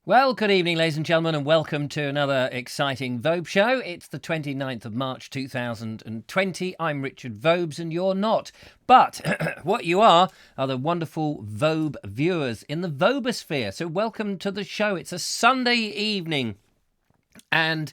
Well, good evening, ladies and gentlemen, and welcome to another exciting Vobes show. It's the 29th of March 2020. I'm Richard Vobes, and you're not. But what you are the wonderful Vobe viewers in the Vobosphere. So welcome to the show. It's a Sunday evening, and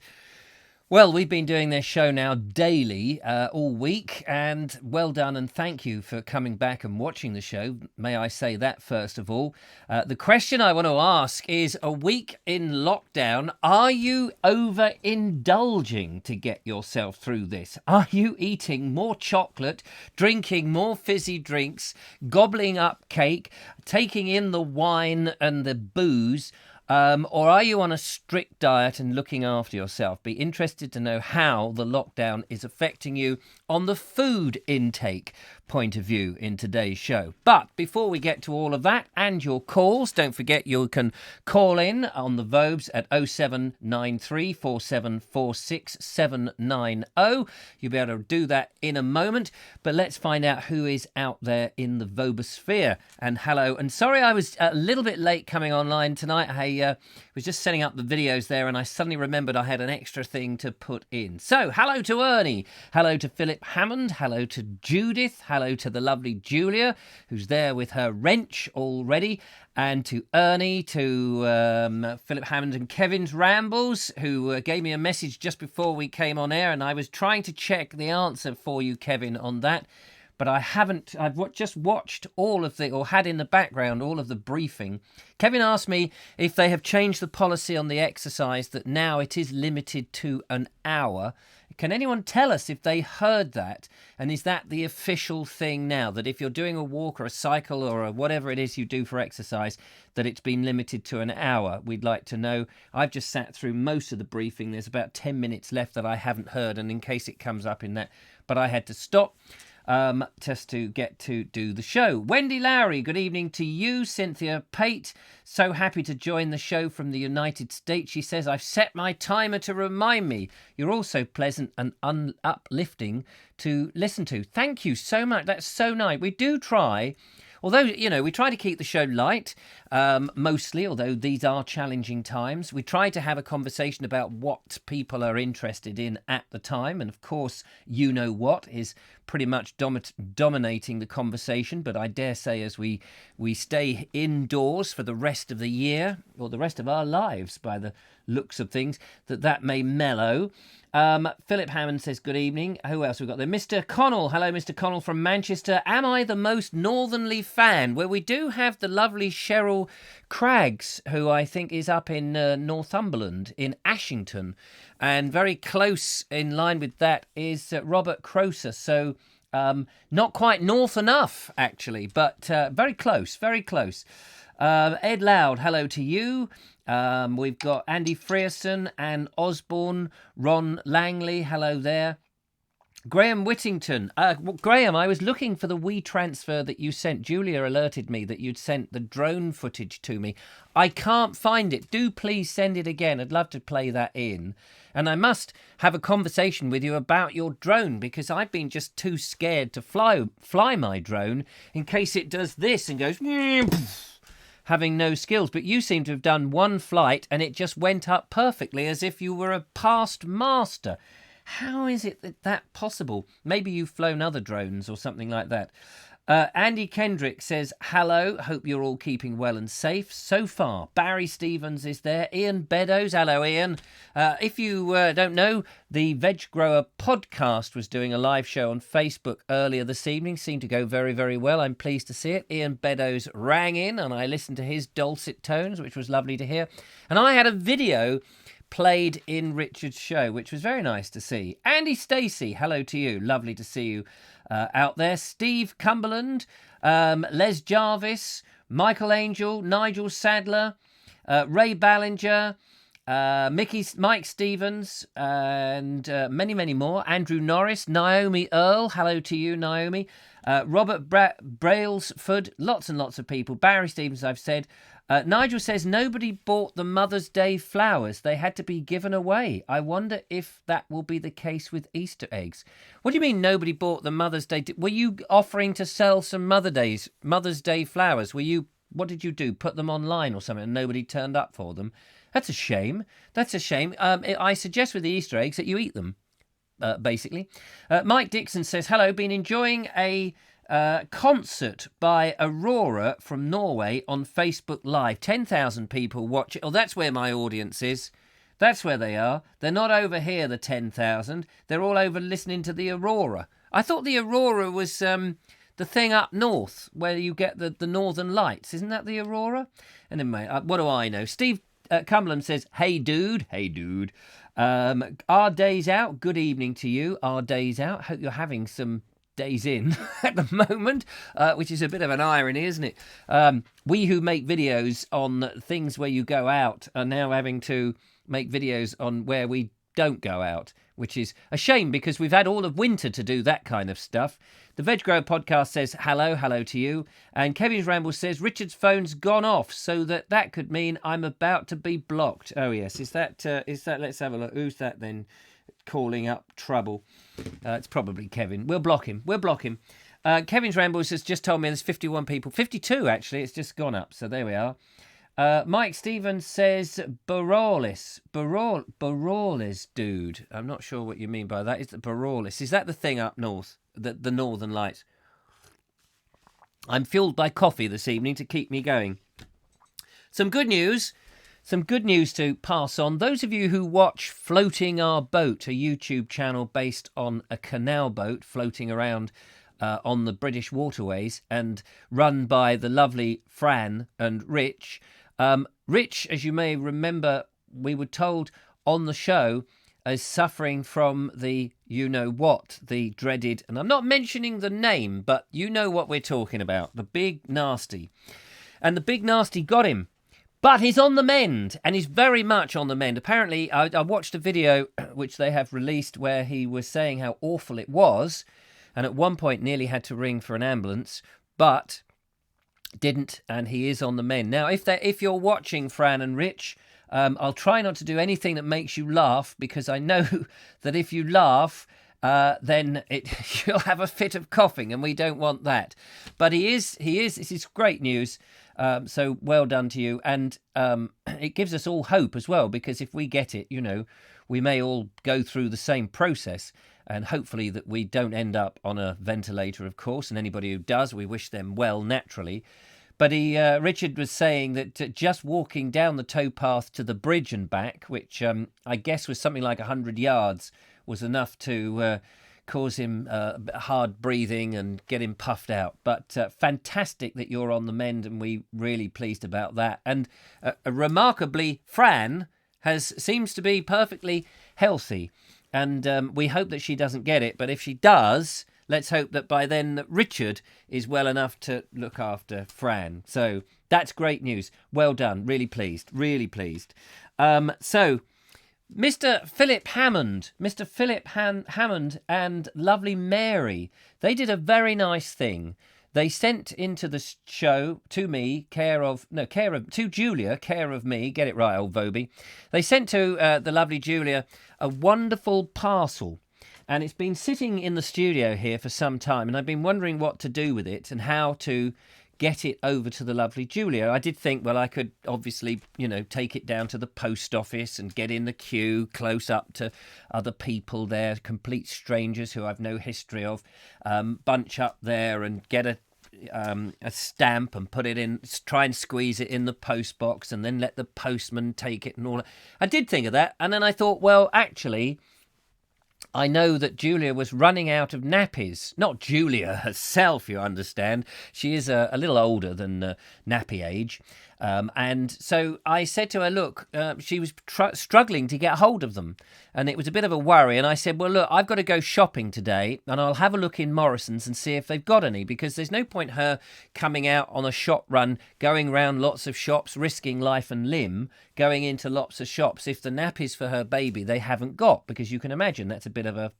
well, we've been doing this show now daily all week, and well done and thank you for coming back and watching the show. May I say that first of all. The question I want to ask is, a week in lockdown, are you overindulging to get yourself through this? Are you eating more chocolate, drinking more fizzy drinks, gobbling up cake, taking in the wine and the booze? Or are you on a strict diet and looking after yourself? Be interested to know how the lockdown is affecting you on the food intake point of view in today's show. But before we get to all of that and your calls, don't forget you can call in on the Vobes at 0793 4746 790. You'll be able to do that in a moment. But let's find out who is out there in the Vobosphere. And hello. And sorry I was a little bit late coming online tonight. I was just setting up the videos there and I suddenly remembered I had an extra thing to put in. So, hello to Ernie. Hello to Philip Hammond. Hello to Judith. Hello to the lovely Julia, who's there with her wrench already. And to Ernie, to Philip Hammond and Kevin's Rambles, who gave me a message just before we came on air. And I was trying to check the answer for you, Kevin, on that. But I haven't. I've just watched all of or had in the background all of the briefing. Kevin asked me if they have changed the policy on the exercise, that now it is limited to an hour. Can anyone tell us if they heard that? And is that the official thing now, that if you're doing a walk or a cycle or whatever it is you do for exercise, that it's been limited to an hour? We'd like to know. I've just sat through most of the briefing. There's about 10 minutes left that I haven't heard, and in case it comes up in that, but I had to stop just to get to do the show. Wendy Lowry, good evening to you. Cynthia Pate, so happy to join the show from the United States. She says, I've set my timer to remind me. You're also pleasant and uplifting to listen to. Thank you so much. That's so nice. We do try. Although, we try to keep the show light, mostly, although these are challenging times. We try to have a conversation about what people are interested in at the time. And of course, you know what is pretty much dominating the conversation. But I dare say as we stay indoors for the rest of the year, or the rest of our lives by the looks of things, that may mellow. Philip Hammond says, good evening. Who else we got there? Mr. Connell. Hello, Mr. Connell from Manchester. Am I the most northerly fan? Well, we do have the lovely Cheryl Craggs, who I think is up in Northumberland, in Ashington. And very close in line with that is Robert Croser. So not quite north enough, actually, but very close, very close. Ed Loud, hello to you. We've got Andy Frierson and Osborne, Ron Langley, hello there. Graham Whittington. Graham, I was looking for the WeTransfer that you sent. Julia alerted me that you'd sent the drone footage to me. I can't find it. Do please send it again. I'd love to play that in. And I must have a conversation with you about your drone, because I've been just too scared to fly my drone in case it does this and goes having no skills. But you seem to have done one flight and it just went up perfectly as if you were a past master. How is it that possible? Maybe you've flown other drones or something like that. Andy Kendrick says, hello, hope you're all keeping well and safe so far. Barry Stevens is there. Ian Beddoes, hello Ian. If you don't know, the Veg Grower podcast was doing a live show on Facebook earlier this evening. Seemed to go very, very well. I'm pleased to see it. Ian Beddoes rang in and I listened to his dulcet tones, which was lovely to hear. And I had a video played in Richard's show, which was very nice to see. Andy Stacey, hello to you. Lovely to see you out there. Steve Cumberland, Les Jarvis, Michael Angel, Nigel Sadler, Ray Ballinger, Mike Stevens, and many, many more. Andrew Norris, Naomi Earl, hello to you, Naomi. Robert Brailsford, lots and lots of people. Barry Stevens, I've said. Nigel says, nobody bought the Mother's Day flowers. They had to be given away. I wonder if that will be the case with Easter eggs. What do you mean nobody bought the Mother's Day? Were you offering to sell some Mother's Day flowers? Were you what did you do? Put them online or something and nobody turned up for them? That's a shame. That's a shame. I suggest with the Easter eggs that you eat them, basically. Mike Dixon says, hello, been enjoying a concert by Aurora from Norway on Facebook Live. 10,000 people watch it. Oh, that's where my audience is. That's where they are. They're not over here, the 10,000. They're all over listening to the Aurora. I thought the Aurora was the thing up north where you get the northern lights. Isn't that the Aurora? And anyway, what do I know? Steve Cumberland says, hey, dude. Hey, dude. Our day's out. Good evening to you. Our day's out. Hope you're having some days in at the moment, which is a bit of an irony, isn't it? We who make videos on things where you go out are now having to make videos on where we don't go out, which is a shame because we've had all of winter to do that kind of stuff. The Veg Grower podcast says hello to you, and Kevin's Ramble says Richard's phone's gone off, so that could mean I'm about to be blocked. Oh yes, is that let's have a look. Who's that then calling up trouble? It's probably Kevin. We'll block him. Kevin's Rambles has just told me there's 51 people. 52 actually. It's just gone up. So there we are. Mike Stevens says Borealis, dude. I'm not sure what you mean by that. Is the Borealis? Is that the thing up north? The Northern Lights. I'm fueled by coffee this evening to keep me going. Some good news to pass on. Those of you who watch Floating Our Boat, a YouTube channel based on a canal boat floating around on the British waterways and run by the lovely Fran and Rich. Rich, as you may remember, we were told on the show, is suffering from the you-know-what, the dreaded, and I'm not mentioning the name, but you know what we're talking about, the Big Nasty. And the Big Nasty got him. But he's on the mend, and he's very much on the mend. Apparently, I watched a video which they have released where he was saying how awful it was, and at one point nearly had to ring for an ambulance, but didn't, and he is on the mend. Now, if you're watching Fran and Rich, I'll try not to do anything that makes you laugh, because I know that if you laugh, then you'll have a fit of coughing, and we don't want that. But he is. This is great news. So well done to you, and it gives us all hope as well, because if we get it, we may all go through the same process, and hopefully that we don't end up on a ventilator, of course, and anybody who does, we wish them well naturally. But Richard was saying that just walking down the towpath to the bridge and back, which I guess was something like 100 yards, was enough to cause him hard breathing and get him puffed out. But fantastic that you're on the mend, and we're really pleased about that. And remarkably, Fran seems to be perfectly healthy, and we hope that she doesn't get it. But if she does, let's hope that by then that Richard is well enough to look after Fran. So that's great news. Well done. Really pleased. Really pleased. So Mr. Philip Hammond and lovely Mary, they did a very nice thing. They sent into the show to me, to Julia, care of me, get it right, old Vobie. They sent to the lovely Julia a wonderful parcel, and it's been sitting in the studio here for some time, and I've been wondering what to do with it and how to get it over to the lovely Julia. I did think, well, I could obviously, take it down to the post office and get in the queue close up to other people there, complete strangers who I've no history of, bunch up there and get a stamp and put it in, try and squeeze it in the post box and then let the postman take it and all that. I did think of that, and then I thought, well, actually, I know that Julia was running out of nappies. Not Julia herself, you understand. She is a little older than nappy age. And so I said to her, look, she was struggling to get hold of them. And it was a bit of a worry. And I said, well, look, I've got to go shopping today, and I'll have a look in Morrison's and see if they've got any, because there's no point her coming out on a shop run, going round lots of shops, risking life and limb, going into lots of shops if the nappies for her baby they haven't got, because you can imagine that's a bit of a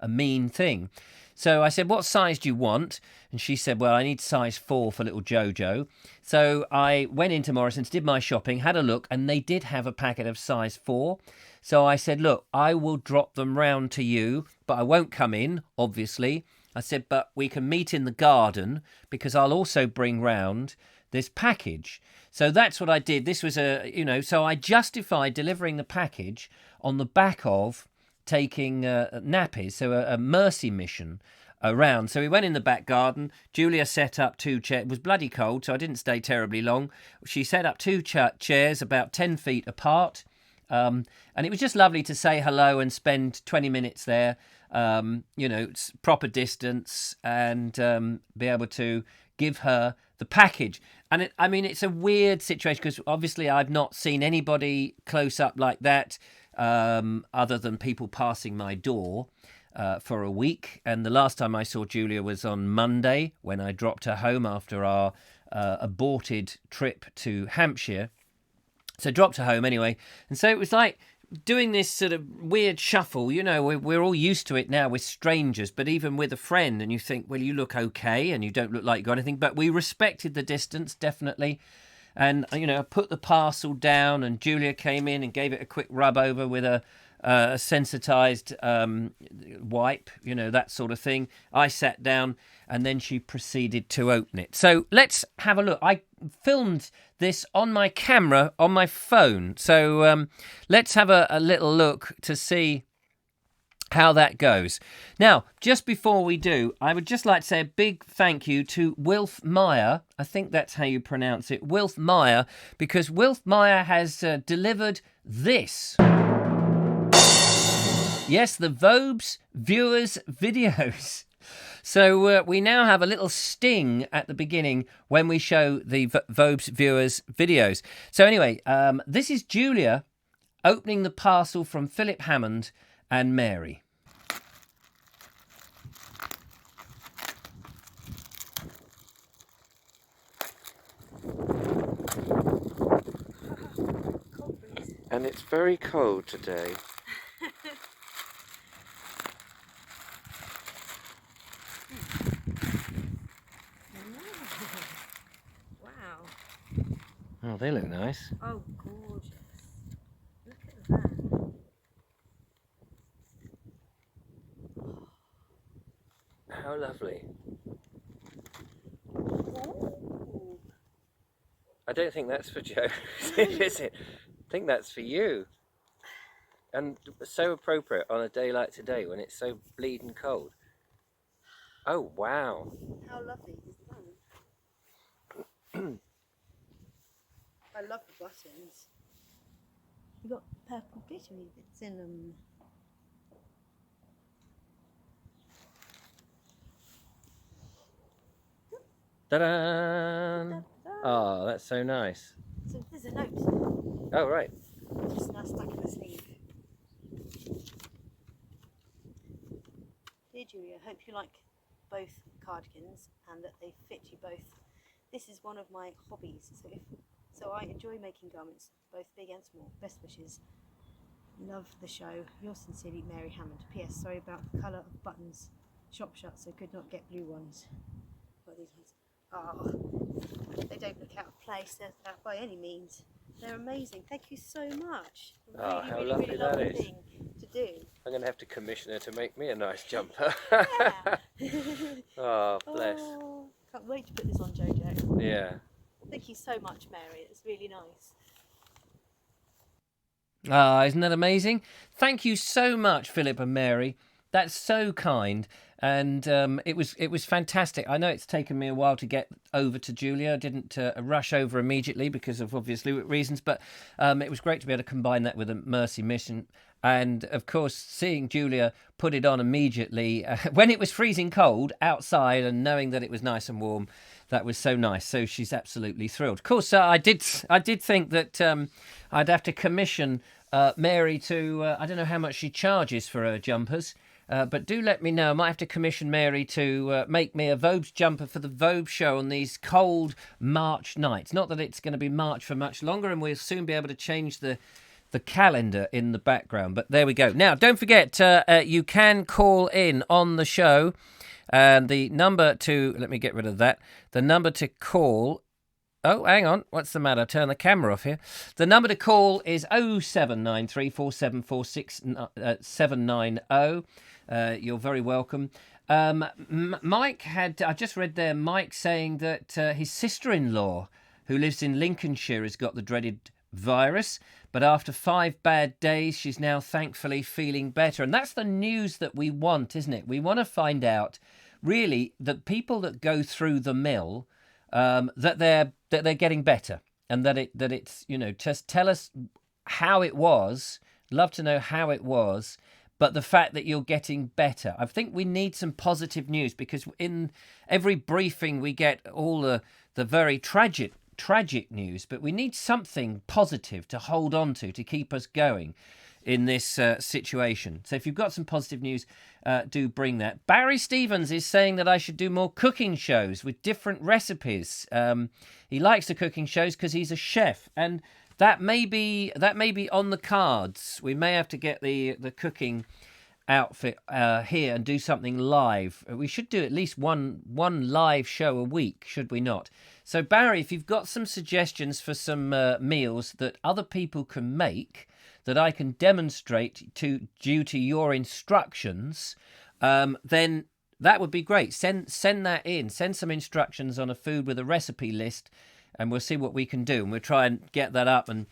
mean thing. So I said, what size do you want? And she said, well, I need size 4 for little Jojo. So I went into Morrison's, did my shopping, had a look, and they did have a packet of size 4. So I said, look, I will drop them round to you, but I won't come in, obviously. I said, but we can meet in the garden, because I'll also bring round this package. So that's what I did. This was so I justified delivering the package on the back of taking nappies, so a mercy mission around. So we went in the back garden. Julia set up 2 chairs. It was bloody cold, so I didn't stay terribly long. She set up 2 chairs about 10 feet apart. And it was just lovely to say hello and spend 20 minutes there, proper distance, and be able to give her the package. And it's a weird situation because obviously I've not seen anybody close up like that other than people passing my door for a week. And the last time I saw Julia was on Monday when I dropped her home after our aborted trip to Hampshire. So dropped her home anyway. And so it was like doing this sort of weird shuffle. We're all used to it now with strangers, but even with a friend, and you think, well, you look okay and you don't look like you got anything. But we respected the distance, definitely. And, I put the parcel down and Julia came in and gave it a quick rub over with a sensitized wipe, that sort of thing. I sat down and then she proceeded to open it. So let's have a look. I filmed this on my camera on my phone. So let's have a little look to see how that goes. Now, just before we do, I would just like to say a big thank you to Wilf Meyer. I think that's how you pronounce it, Wilf Meyer, because Wilf Meyer has delivered this. Yes, the Vobes viewers videos. So we now have a little sting at the beginning when we show the Vobes viewers videos. So anyway, this is Julia opening the parcel from Philip Hammond and Mary. And it's very cold today. Wow. Oh, they look nice. Oh, gorgeous. Look at that. How lovely. Ooh. I don't think that's for Joe, is it? I think that's for you. And so appropriate on a day like today when it's so bleeding cold. Oh, wow. How lovely is that? I love the buttons. You got purple glittery bits in them. Ta-da! Oh, that's so nice. So there's a note. Oh, right. Just now stuck in the sleeve. Dear Julia, hope you like both cardigans and that they fit you both. This is one of my hobbies, so I enjoy making garments, both big and small. Best wishes. Love the show. Yours sincerely, Mary Hammond. P.S. Sorry about the colour of buttons. Shop shut, so could not get blue ones. Got these ones. Oh, they don't look out of place by any means. They're amazing. Thank you so much. Oh, how really lovely that lovely is. Thing to do. I'm going to have to commission her to make me a nice jumper. Yeah. Oh, bless. Oh, can't wait to put this on Jojo. Yeah. Thank you so much, Mary. It's really nice. Ah, isn't that amazing? Thank you so much, Philip and Mary. That's so kind. And it was fantastic. I know it's taken me a while to get over to Julia. I didn't rush over immediately because of obviously reasons, but it was great to be able to combine that with a mercy mission. And of course, seeing Julia put it on immediately when it was freezing cold outside and knowing that it was nice and warm, that was so nice. So she's absolutely thrilled. Of course, I did think that I'd have to commission Mary to, I don't know how much she charges for her jumpers. But do let me know. I might have to commission Mary to make me a Vobes jumper for the Vobes show on these cold March nights. Not that it's going to be March for much longer, and we'll soon be able to change the calendar in the background. But there we go. Now, don't forget, you can call in on the show. And the number to... Let me get rid of that. The number to call... Oh, hang on. What's the matter? Turn the camera off here. The number to call is 0793 4746 790. You're very welcome. Mike had... I just read there Mike saying that his sister-in-law who lives in Lincolnshire, has got the dreaded virus, but after 5 bad days, she's now thankfully feeling better. And that's the news that we want, isn't it? We want to find out, really, that people that go through the mill, that they're getting better, and that it's, you know, just tell us how it was. Love to know how it was. But the fact that you're getting better, I think we need some positive news, because in every briefing we get all the very tragic news, but we need something positive to hold on to keep us going in this situation. So if you've got some positive news, do bring that. Barry Stevens is saying that I should do more cooking shows with different recipes. He likes the cooking shows because he's a chef, and that may be on the cards. We may have to get the cooking outfit here and do something live. We should do at least one live show a week, should we not? So Barry, if you've got some suggestions for some meals that other people can make, that I can demonstrate due to your instructions, then that would be great. Send that in. Send some instructions on a food with a recipe list, and we'll see what we can do. And we'll try and get that up. And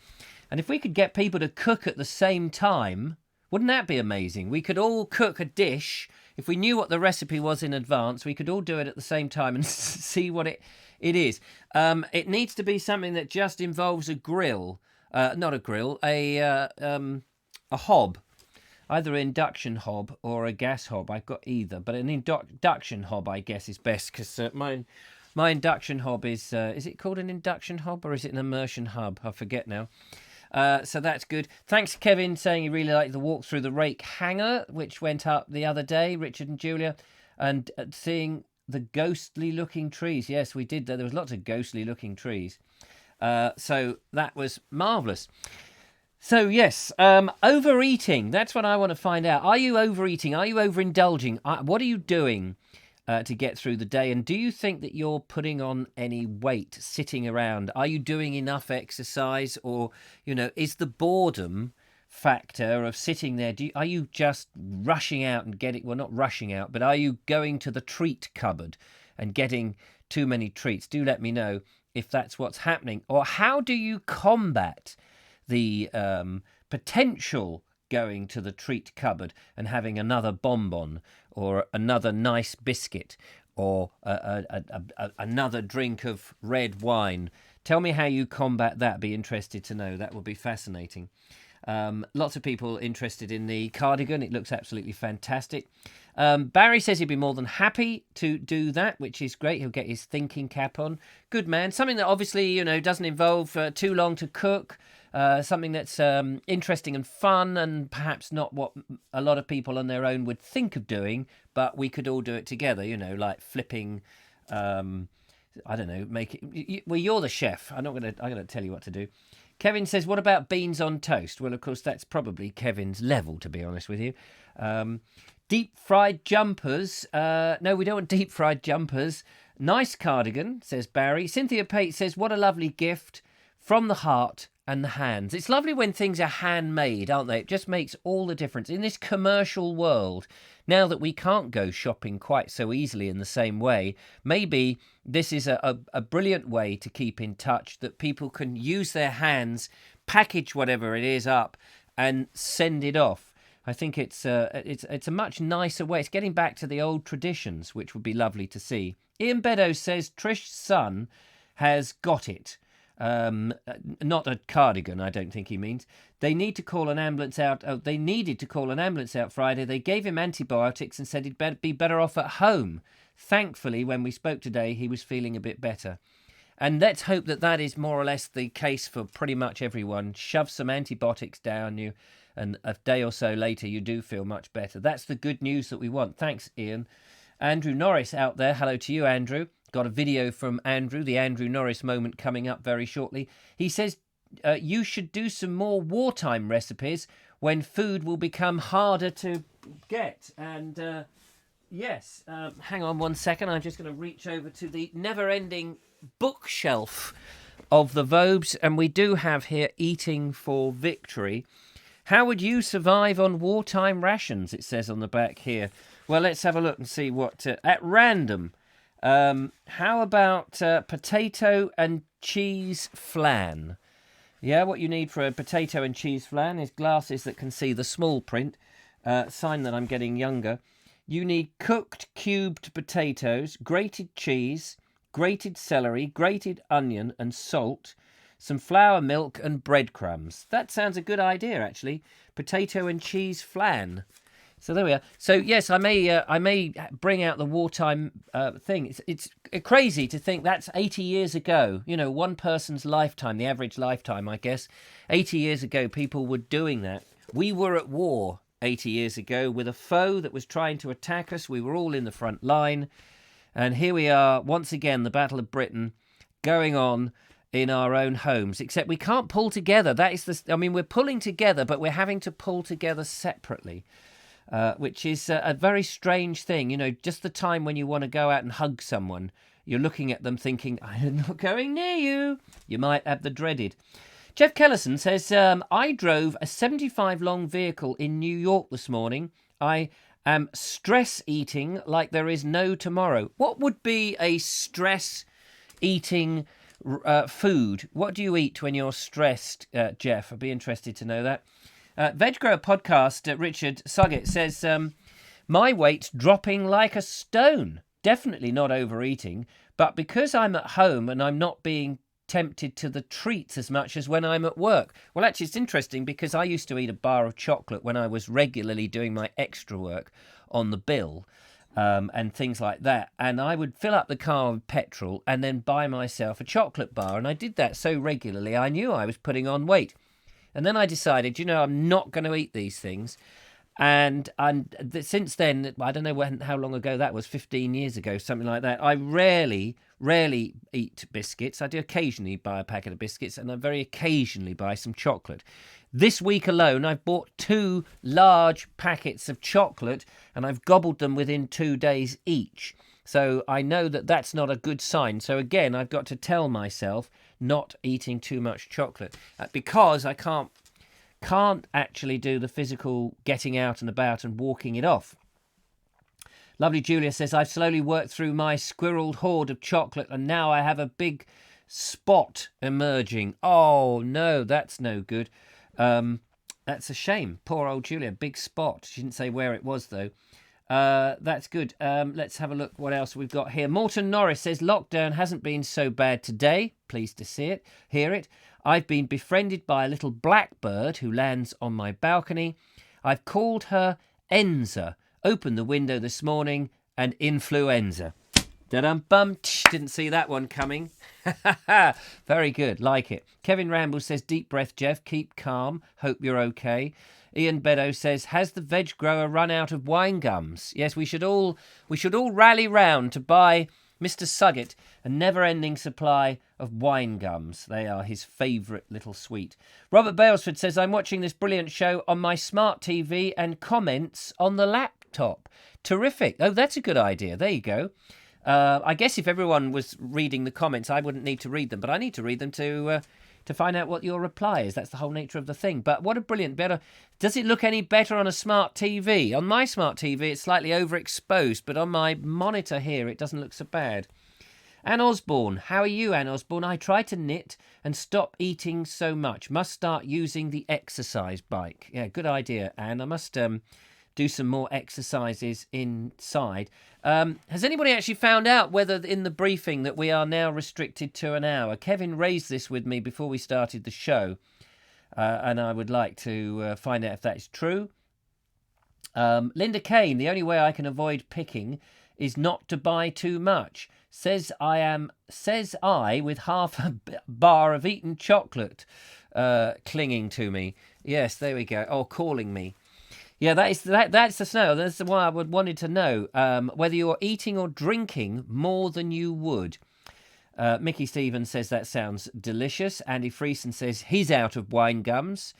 if we could get people to cook at the same time, wouldn't that be amazing? We could all cook a dish. If we knew what the recipe was in advance, we could all do it at the same time and see what it is. It needs to be something that just involves a grill. Not a grill, a hob. Either an induction hob or a gas hob. I've got either. But an induction hob, I guess, is best, because my induction hob is it called an induction hob, or is it an immersion hub? I forget now. So that's good. Thanks, Kevin, saying he really liked the walk through the rake hanger, which went up the other day, Richard and Julia, and seeing the ghostly looking trees. Yes, we did. There was lots of ghostly looking trees. So that was marvellous. So yes, overeating. That's what I want to find out. Are you overeating? Are you overindulging? What are you doing to get through the day? And do you think that you're putting on any weight sitting around? Are you doing enough exercise? Or, you know, is the boredom factor of sitting there, are you just rushing out and getting, well, not rushing out, but are you going to the treat cupboard and getting too many treats? Do let me know if that's what's happening. Or how do you combat the potential going to the treat cupboard and having another bonbon or another nice biscuit or another drink of red wine? Tell me how you combat that. Be interested to know. That will be fascinating. Lots of people interested in the cardigan. It looks absolutely fantastic. Barry says he'd be more than happy to do that, which is great. He'll get his thinking cap on. Good man. Something that obviously, you know, doesn't involve too long to cook. Something that's interesting and fun, and perhaps not what a lot of people on their own would think of doing, but we could all do it together, you know, like flipping, I don't know, make it. Well, you're the chef. I'm gonna tell you what to do. Kevin says, what about beans on toast? Well, of course, that's probably Kevin's level, to be honest with you. Deep fried jumpers. No, we don't want deep fried jumpers. Nice cardigan, says Barry. Cynthia Pate says, what a lovely gift from the heart and the hands. It's lovely when things are handmade, aren't they? It just makes all the difference. In this commercial world, now that we can't go shopping quite so easily in the same way, maybe this is a brilliant way to keep in touch, that people can use their hands, package whatever it is up, and send it off. I think it's a much nicer way. It's getting back to the old traditions, which would be lovely to see. Ian Beddoes says Trish's son has got it. Not a cardigan, I don't think he means. They need to call an ambulance out. Oh, they needed to call an ambulance out Friday. They gave him antibiotics and said he'd be better off at home. Thankfully, when we spoke today, he was feeling a bit better. And let's hope that that is more or less the case for pretty much everyone. Shove some antibiotics down you, and a day or so later, you do feel much better. That's the good news that we want. Thanks, Ian. Andrew Norris out there. Hello to you, Andrew. Got a video from Andrew, the Andrew Norris moment, coming up very shortly. He says you should do some more wartime recipes when food will become harder to get. And yes, hang on one second. I'm just going to reach over to the never-ending bookshelf of the Vobes. And we do have here Eating for Victory. How would you survive on wartime rations? It says on the back here. Well, let's have a look and see what, at random, How about potato and cheese flan? Yeah, what you need for a potato and cheese flan is glasses that can see the small print. Sign that I'm getting younger. You need cooked cubed potatoes, grated cheese, grated celery, grated onion and salt, some flour, milk and breadcrumbs. That sounds a good idea, actually. Potato and cheese flan. So there we are. So yes, I may bring out the wartime thing. It's crazy to think that's 80 years ago. You know, one person's lifetime, the average lifetime, I guess. 80 years ago, people were doing that. We were at war 80 years ago with a foe that was trying to attack us. We were all in the front line, and here we are once again, the Battle of Britain, going on in our own homes. Except we can't pull together. That is the. I mean, we're pulling together, but we're having to pull together separately. Which is a very strange thing. You know, just the time when you want to go out and hug someone, you're looking at them thinking, I'm not going near you. You might have the dreaded. Jeff Kellison says, I drove a 75 long vehicle in New York this morning. I am stress eating like there is no tomorrow. What would be a stress eating food? What do you eat when you're stressed, Jeff? I'd be interested to know that. Veg Grower Podcast, Richard Suggett says, my weight's dropping like a stone. Definitely not overeating, but because I'm at home and I'm not being tempted to the treats as much as when I'm at work. Well, actually, it's interesting because I used to eat a bar of chocolate when I was regularly doing my extra work on the bill and things like that. And I would fill up the car with petrol and then buy myself a chocolate bar. And I did that so regularly, I knew I was putting on weight. And then I decided, you know, I'm not going to eat these things. And since then, I don't know how long ago that was, 15 years ago, something like that. I rarely eat biscuits. I do occasionally buy a packet of biscuits, and I very occasionally buy some chocolate. This week alone, I've bought 2 large packets of chocolate, and I've gobbled them within 2 days each. So I know that that's not a good sign. So again, I've got to tell myself not eating too much chocolate because I can't actually do the physical getting out and about and walking it off. Lovely Julia says, I've slowly worked through my squirreled hoard of chocolate and now I have a big spot emerging. Oh, no, that's no good. That's a shame. Poor old Julia, big spot. She didn't say where it was, though. That's good. Let's have a look what else we've got here. Morton Norris says, lockdown hasn't been so bad today. Pleased to hear it. I've been befriended by a little blackbird who lands on my balcony. I've called her Enza. Opened the window this morning and influenza. Da-dum-bum. Didn't see that one coming. Very good. Like it. Kevin Ramble says, deep breath, Jeff. Keep calm. Hope you're okay. Ian Beddoe says, has the veg grower run out of wine gums? Yes, we should all rally round to buy Mr. Suggett a never-ending supply of wine gums. They are his favourite little sweet. Robert Balesford says, I'm watching this brilliant show on my smart TV and comments on the laptop. Terrific. Oh, that's a good idea. There you go. I guess if everyone was reading the comments, I wouldn't need to read them, but I need to read them to find out what your reply is. That's the whole nature of the thing. But what a brilliant better. Does it look any better on a smart TV? On my smart TV, it's slightly overexposed, but on my monitor here, it doesn't look so bad. Anne Osborne. How are you, Anne Osborne? I try to knit and stop eating so much. Must start using the exercise bike. Yeah, good idea, Anne. I must do some more exercises inside. Has anybody actually found out whether in the briefing that we are now restricted to an hour? Kevin raised this with me before we started the show, and I would like to find out if that's true. Linda Kane, the only way I can avoid picking is not to buy too much. Says I with half a bar of eaten chocolate clinging to me. Yes, there we go. Oh, calling me. Yeah, that's the snow. That's why I wanted to know whether you're eating or drinking more than you would. Mickey Stevens says that sounds delicious. Andy Friesen says he's out of wine gums.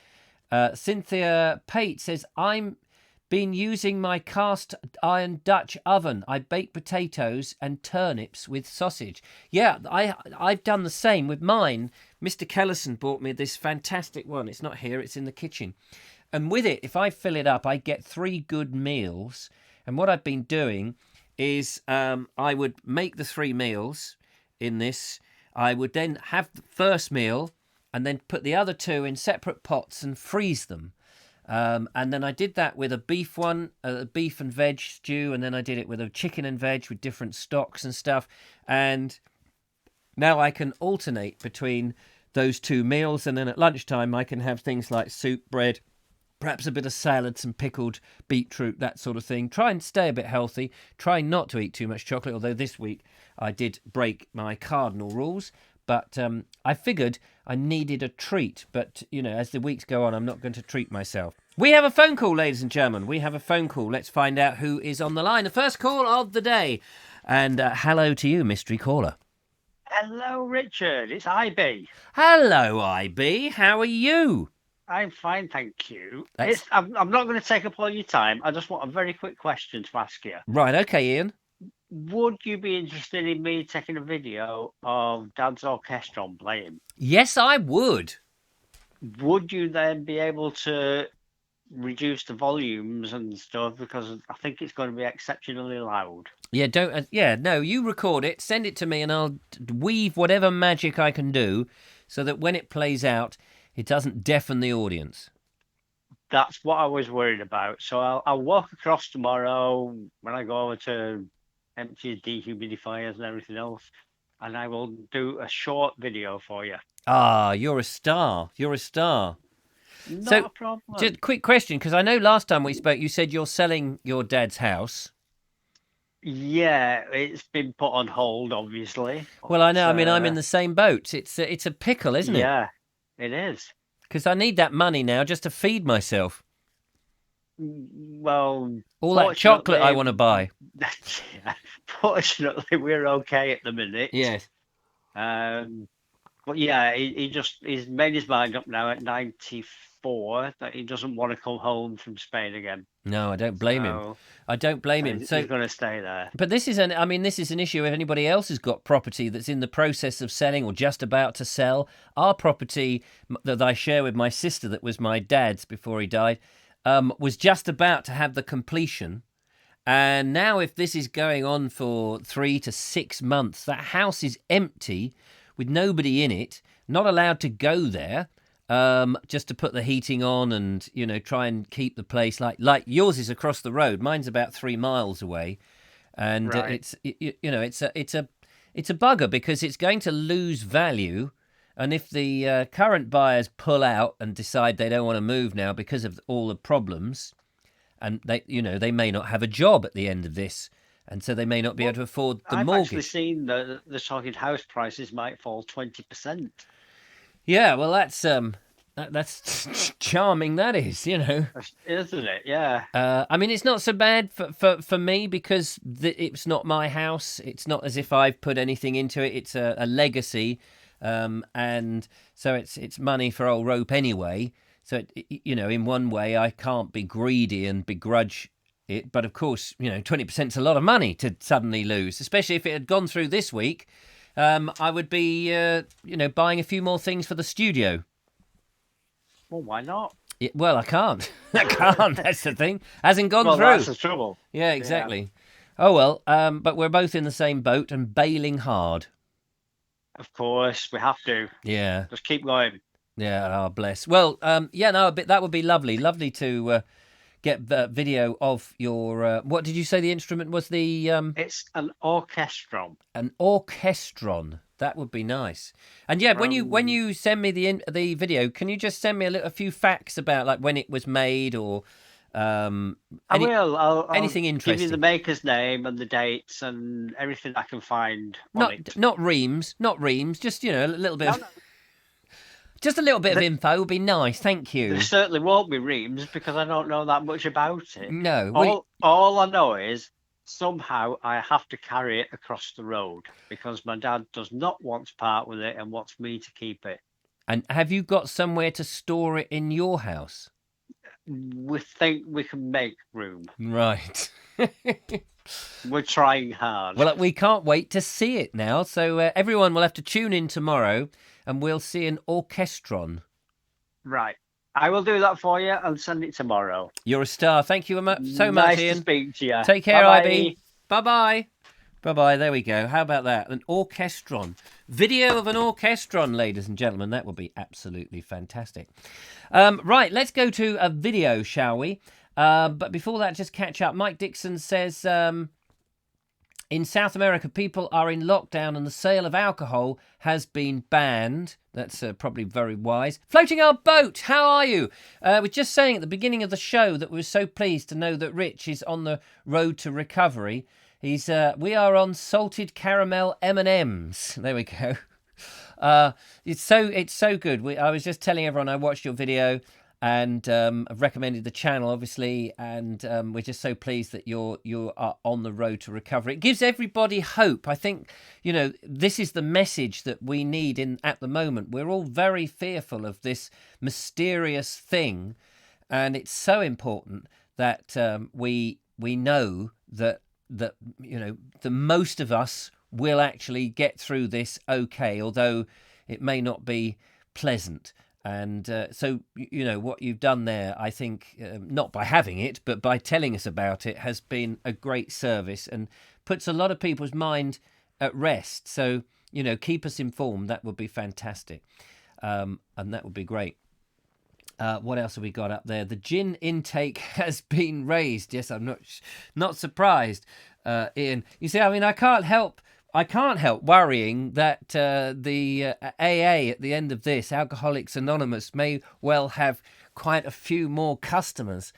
Cynthia Pate says, I'm been using my cast iron Dutch oven. I bake potatoes and turnips with sausage. Yeah, I've done the same with mine. Mr. Kellison bought me this fantastic one. It's not here, it's in the kitchen. And with it, if I fill it up, I get 3 good meals. And what I've been doing is I would make the 3 meals in this. I would then have the first meal and then put the other 2 in separate pots and freeze them. And then I did that with a beef one, a beef and veg stew, and then I did it with a chicken and veg with different stocks and stuff. And now I can alternate between those 2 meals, and then at lunchtime I can have things like soup, bread, perhaps a bit of salad, some pickled beetroot, that sort of thing. Try and stay a bit healthy. Try not to eat too much chocolate, although this week I did break my cardinal rules. But I figured I needed a treat. But, as the weeks go on, I'm not going to treat myself. We have a phone call, ladies and gentlemen. We have a phone call. Let's find out who is on the line. The first call of the day. And hello to you, mystery caller. Hello, Richard. It's IB. Hello, IB. How are you? I'm fine, thank you. I'm not going to take up all your time. I just want a very quick question to ask you. Right, okay, Ian. Would you be interested in me taking a video of Dad's orchestra playing? Yes, I would. Would you then be able to reduce the volumes and stuff, because I think it's going to be exceptionally loud? Yeah, no, you record it, send it to me, and I'll weave whatever magic I can do so that when it plays out, it doesn't deafen the audience. That's what I was worried about. So I'll walk across tomorrow when I go over to empty dehumidifiers and everything else, and I will do a short video for you. Ah, you're a star. You're a star. Not a problem. Just a quick question, because I know last time we spoke, you said you're selling your dad's house. Yeah, it's been put on hold, obviously. Well, I know. I mean, I'm in the same boat. It's a pickle, isn't it? Yeah, it is. Because I need that money now just to feed myself. Well, all that chocolate I want to buy. Yeah, fortunately, we're okay at the minute. Yes. But yeah, he's made his mind up now at 94 that he doesn't want to come home from Spain again. No, I don't blame him. I don't blame him. So he's going to stay there. But this is an issue if anybody else has got property that's in the process of selling or just about to sell. Our property that I share with my sister, that was my dad's before he died, was just about to have the completion. And now if this is going on for 3 to 6 months, that house is empty with nobody in it, not allowed to go there, just to put the heating on and, try and keep the place like yours is across the road. Mine's about 3 miles away. And right. It's a bugger because it's going to lose value. And if the current buyers pull out and decide they don't want to move now because of all the problems, and they may not have a job at the end of this, and so they may not be able to afford the mortgage. I've actually seen that the talking house prices might fall 20%. Yeah, well, that's charming. That is, isn't it? Yeah. I mean, it's not so bad for me because it's not my house. It's not as if I've put anything into it. It's a legacy. And so it's money for old rope anyway. So, in one way, I can't be greedy and begrudge it. But of course, 20% is a lot of money to suddenly lose, especially if it had gone through this week. I would be, buying a few more things for the studio. Well, why not? Well, I can't. I can't. That's the thing. Hasn't gone through. That's the trouble. Yeah, exactly. Yeah. Oh, well, but we're both in the same boat and bailing hard. Of course, we have to. Yeah. Just keep going. Yeah, bless. Well, that would be lovely. Lovely to get the video of your... what did you say the instrument was? It's an orchestron. An orchestron. That would be nice. And yeah, when you send me the video, can you just send me a few facts about like when it was made or... I will. I'll anything interesting. Give you the maker's name and the dates and everything I can find. Not reams. Just a little bit. Just a little bit of info would be nice. Thank you. There certainly won't be reams because I don't know that much about it. No. All I know is somehow I have to carry it across the road because my dad does not want to part with it and wants me to keep it. And have you got somewhere to store it in your house? We think we can make room. Right. We're trying hard. Well, we can't wait to see it now. So everyone will have to tune in tomorrow and we'll see an orchestron. Right. I will do that for you and send it tomorrow. You're a star. Thank you so much, nice Ian. To speak to you. Take care, Bye-bye. IB. Bye-bye. Bye-bye. There we go. How about that? An orchestron. Video of an orchestron, ladies and gentlemen. That would be absolutely fantastic. Right, let's go to a video, shall we? But before that, just catch up. Mike Dixon says, in South America, people are in lockdown and the sale of alcohol has been banned. That's probably very wise. Floating our boat, how are you? We're just saying at the beginning of the show that we're so pleased to know that Rich is on the road to recovery. We are on salted caramel M&Ms. There we go. It's so good. I was just telling everyone I watched your video and I've recommended the channel, obviously, and we're just so pleased that you are on the road to recovery. It gives everybody hope. I think, this is the message that we need at the moment. We're all very fearful of this mysterious thing, and it's so important that we know that the most of us will actually get through this okay, although it may not be pleasant. And so, what you've done there, I think, not by having it, but by telling us about it, has been a great service and puts a lot of people's mind at rest. So, keep us informed. That would be fantastic. And that would be great. What else have we got up there? The gin intake has been raised. Yes, I'm not surprised, Ian. You see, I can't help worrying that the AA at the end of this, Alcoholics Anonymous, may well have quite a few more customers,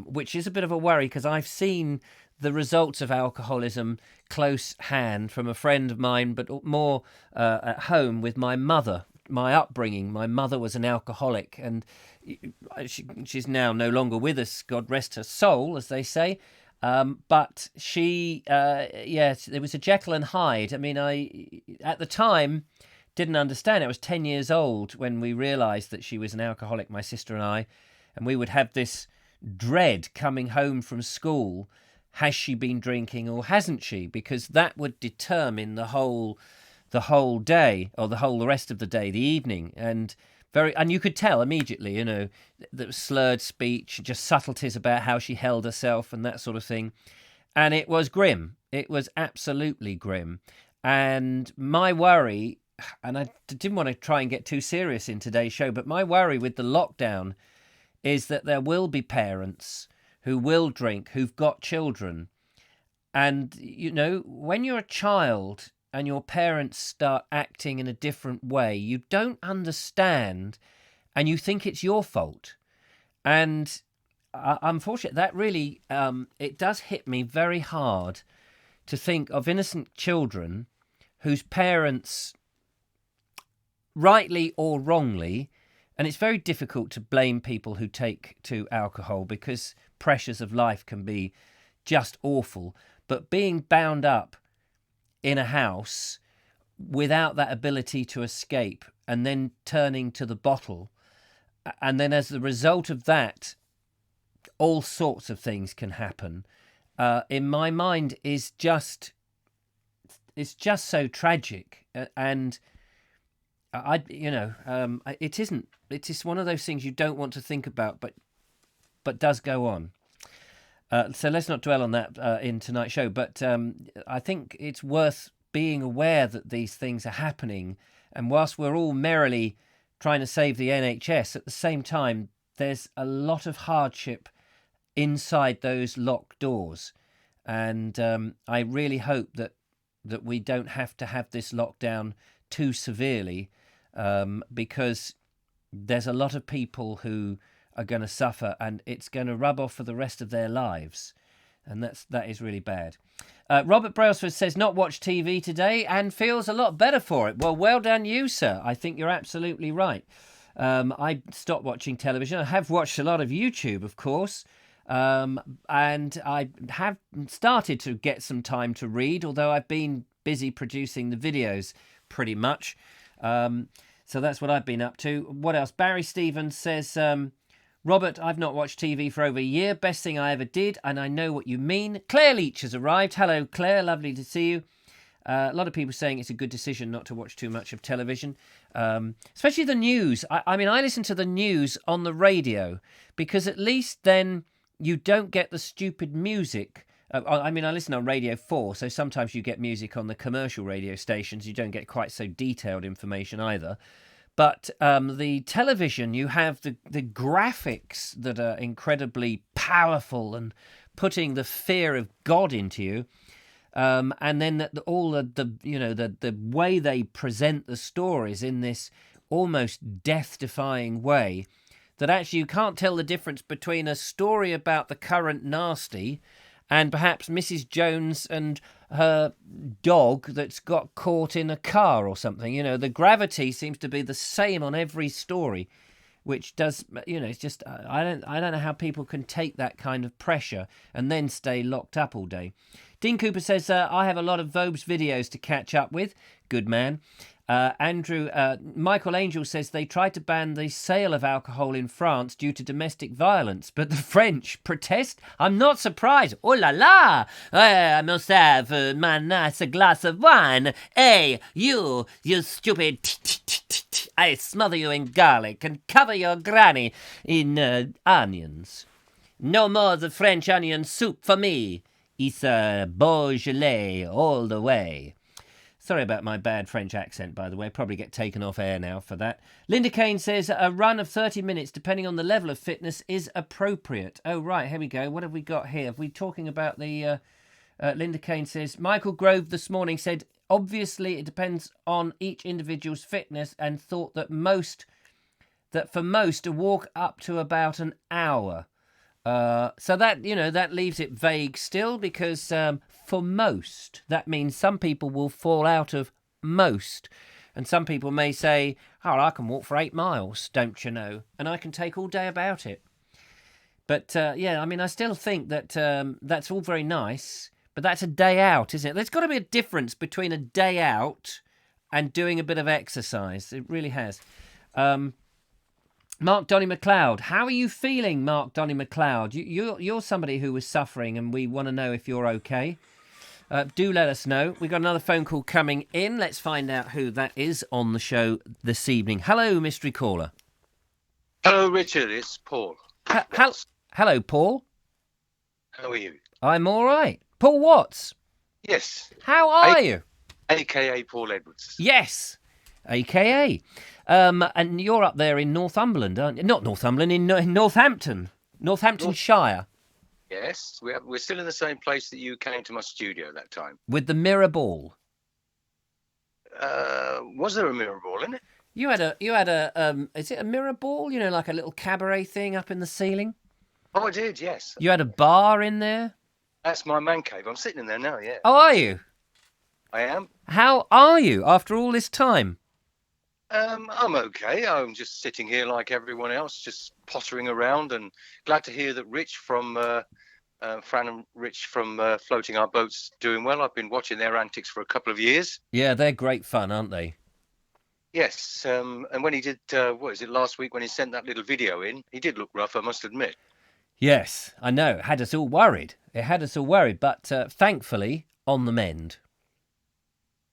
which is a bit of a worry because I've seen the results of alcoholism close hand from a friend of mine, but more at home with my mother. My upbringing, my mother was an alcoholic, and she's now no longer with us, God rest her soul, as they say. But she, yes, there was a Jekyll and Hyde. I at the time, didn't understand. I was 10 years old when we realised that she was an alcoholic, my sister and I, and we would have this dread coming home from school. Has she been drinking or hasn't she? Because that would determine the whole day, or the rest of the day, the evening, and you could tell immediately, that slurred speech, just subtleties about how she held herself and that sort of thing, and it was grim. It was absolutely grim, and my worry, and I didn't want to try and get too serious in today's show, but my worry with the lockdown is that there will be parents who will drink, who've got children, and when you're a child and your parents start acting in a different way, you don't understand and you think it's your fault. And unfortunately, that really, it does hit me very hard to think of innocent children whose parents, rightly or wrongly, and it's very difficult to blame people who take to alcohol because pressures of life can be just awful, but being bound up in a house without that ability to escape and then turning to the bottle, and then as the result of that all sorts of things can happen, in my mind it's just so tragic. And it is one of those things you don't want to think about, but does go on. So let's not dwell on that in tonight's show. But I think it's worth being aware that these things are happening. And whilst we're all merrily trying to save the NHS, at the same time, there's a lot of hardship inside those locked doors. And I really hope that we don't have to have this lockdown too severely, because there's a lot of people who are going to suffer, and it's going to rub off for the rest of their lives, and that is really bad. Robert Brailsford says not watched TV today and feels a lot better for it. Well done you, sir. I think you're absolutely right. I stopped watching television. I have watched a lot of YouTube, of course, and I have started to get some time to read, although I've been busy producing the videos pretty much. So that's what I've been up to. What else? Barry Stevens says, Robert, I've not watched TV for over a year. Best thing I ever did, and I know what you mean. Claire Leach has arrived. Hello, Claire. Lovely to see you. A lot of people saying it's a good decision not to watch too much of television, especially the news. I mean, I listen to the news on the radio because at least then you don't get the stupid music I mean, I listen on Radio 4, so sometimes you get music on the commercial radio stations. You don't get quite so detailed information either. But the television, you have the graphics that are incredibly powerful and putting the fear of God into you. And then all the way they present the stories in this almost death-defying way, that actually you can't tell the difference between a story about the current nasty and perhaps Mrs. Jones and her dog that's got caught in a car or something. You know, the gravity seems to be the same on every story, which does, it's just, I don't know how people can take that kind of pressure and then stay locked up all day. Dean Cooper says, I have a lot of Vobes videos to catch up with. Good man. Michael Angel says they tried to ban the sale of alcohol in France due to domestic violence, but the French protest? I'm not surprised. Oh la la! I must have my nice glass of wine. Hey, you stupid... I smother you in garlic and cover your granny in onions. No more the French onion soup for me. It's a Beaujolais all the way. Sorry about my bad French accent, by the way. Probably get taken off air now for that. Linda Kane says a run of 30 minutes, depending on the level of fitness, is appropriate. Oh, right, here we go. What have we got here? Are we talking about the... Linda Kane says, Michael Grove this morning said, obviously it depends on each individual's fitness, and thought that for most, a walk up to about an hour. So that, that leaves it vague still, because for most, that means some people will fall out of most. And some people may say, oh, I can walk for 8 miles, don't you know? And I can take all day about it. But, I still think that that's all very nice, but that's a day out, isn't it? There's got to be a difference between a day out and doing a bit of exercise. It really has. Mark Donny McLeod, how are you feeling, Mark Donny McLeod? You're somebody who was suffering, and we want to know if you're okay. Do let us know. We've got another phone call coming in. Let's find out who that is on the show this evening. Hello, mystery caller. Hello, Richard. It's Paul. Hello, Paul. How are you? I'm all right. Paul Watts. Yes. How are you? AKA Paul Edwards. Yes. AKA. And you're up there in Northumberland, aren't you? Not Northumberland, in Northampton. Northamptonshire. Yes. We're still in the same place that you came to my studio that time. With the mirror ball. Was there a mirror ball in it? You had a is it a mirror ball? Like a little cabaret thing up in the ceiling? Oh, I did, yes. You had a bar in there? That's my man cave. I'm sitting in there now, yeah. Oh, are you? I am. How are you after all this time? I'm okay. I'm just sitting here like everyone else, just pottering around, and glad to hear that Rich from Fran and Rich from Floating Our Boats doing well. I've been watching their antics for a couple of years. Yeah, they're great fun, aren't they? Yes, and when he did, last week when he sent that little video in, he did look rough, I must admit. Yes, I know. It had us all worried. But thankfully, on the mend.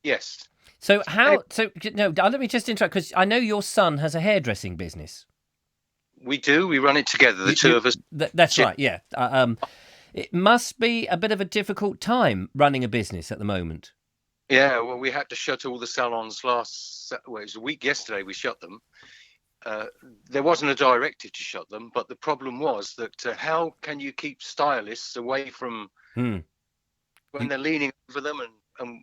Yes. So let me just interrupt, because I know your son has a hairdressing business. We do. We run it together, the two of us. That's right, yeah. It must be a bit of a difficult time running a business at the moment. Yeah, well, we had to shut all the salons it was a week yesterday we shut them. There wasn't a directive to shut them, but the problem was that how can you keep stylists away from when they're leaning over them,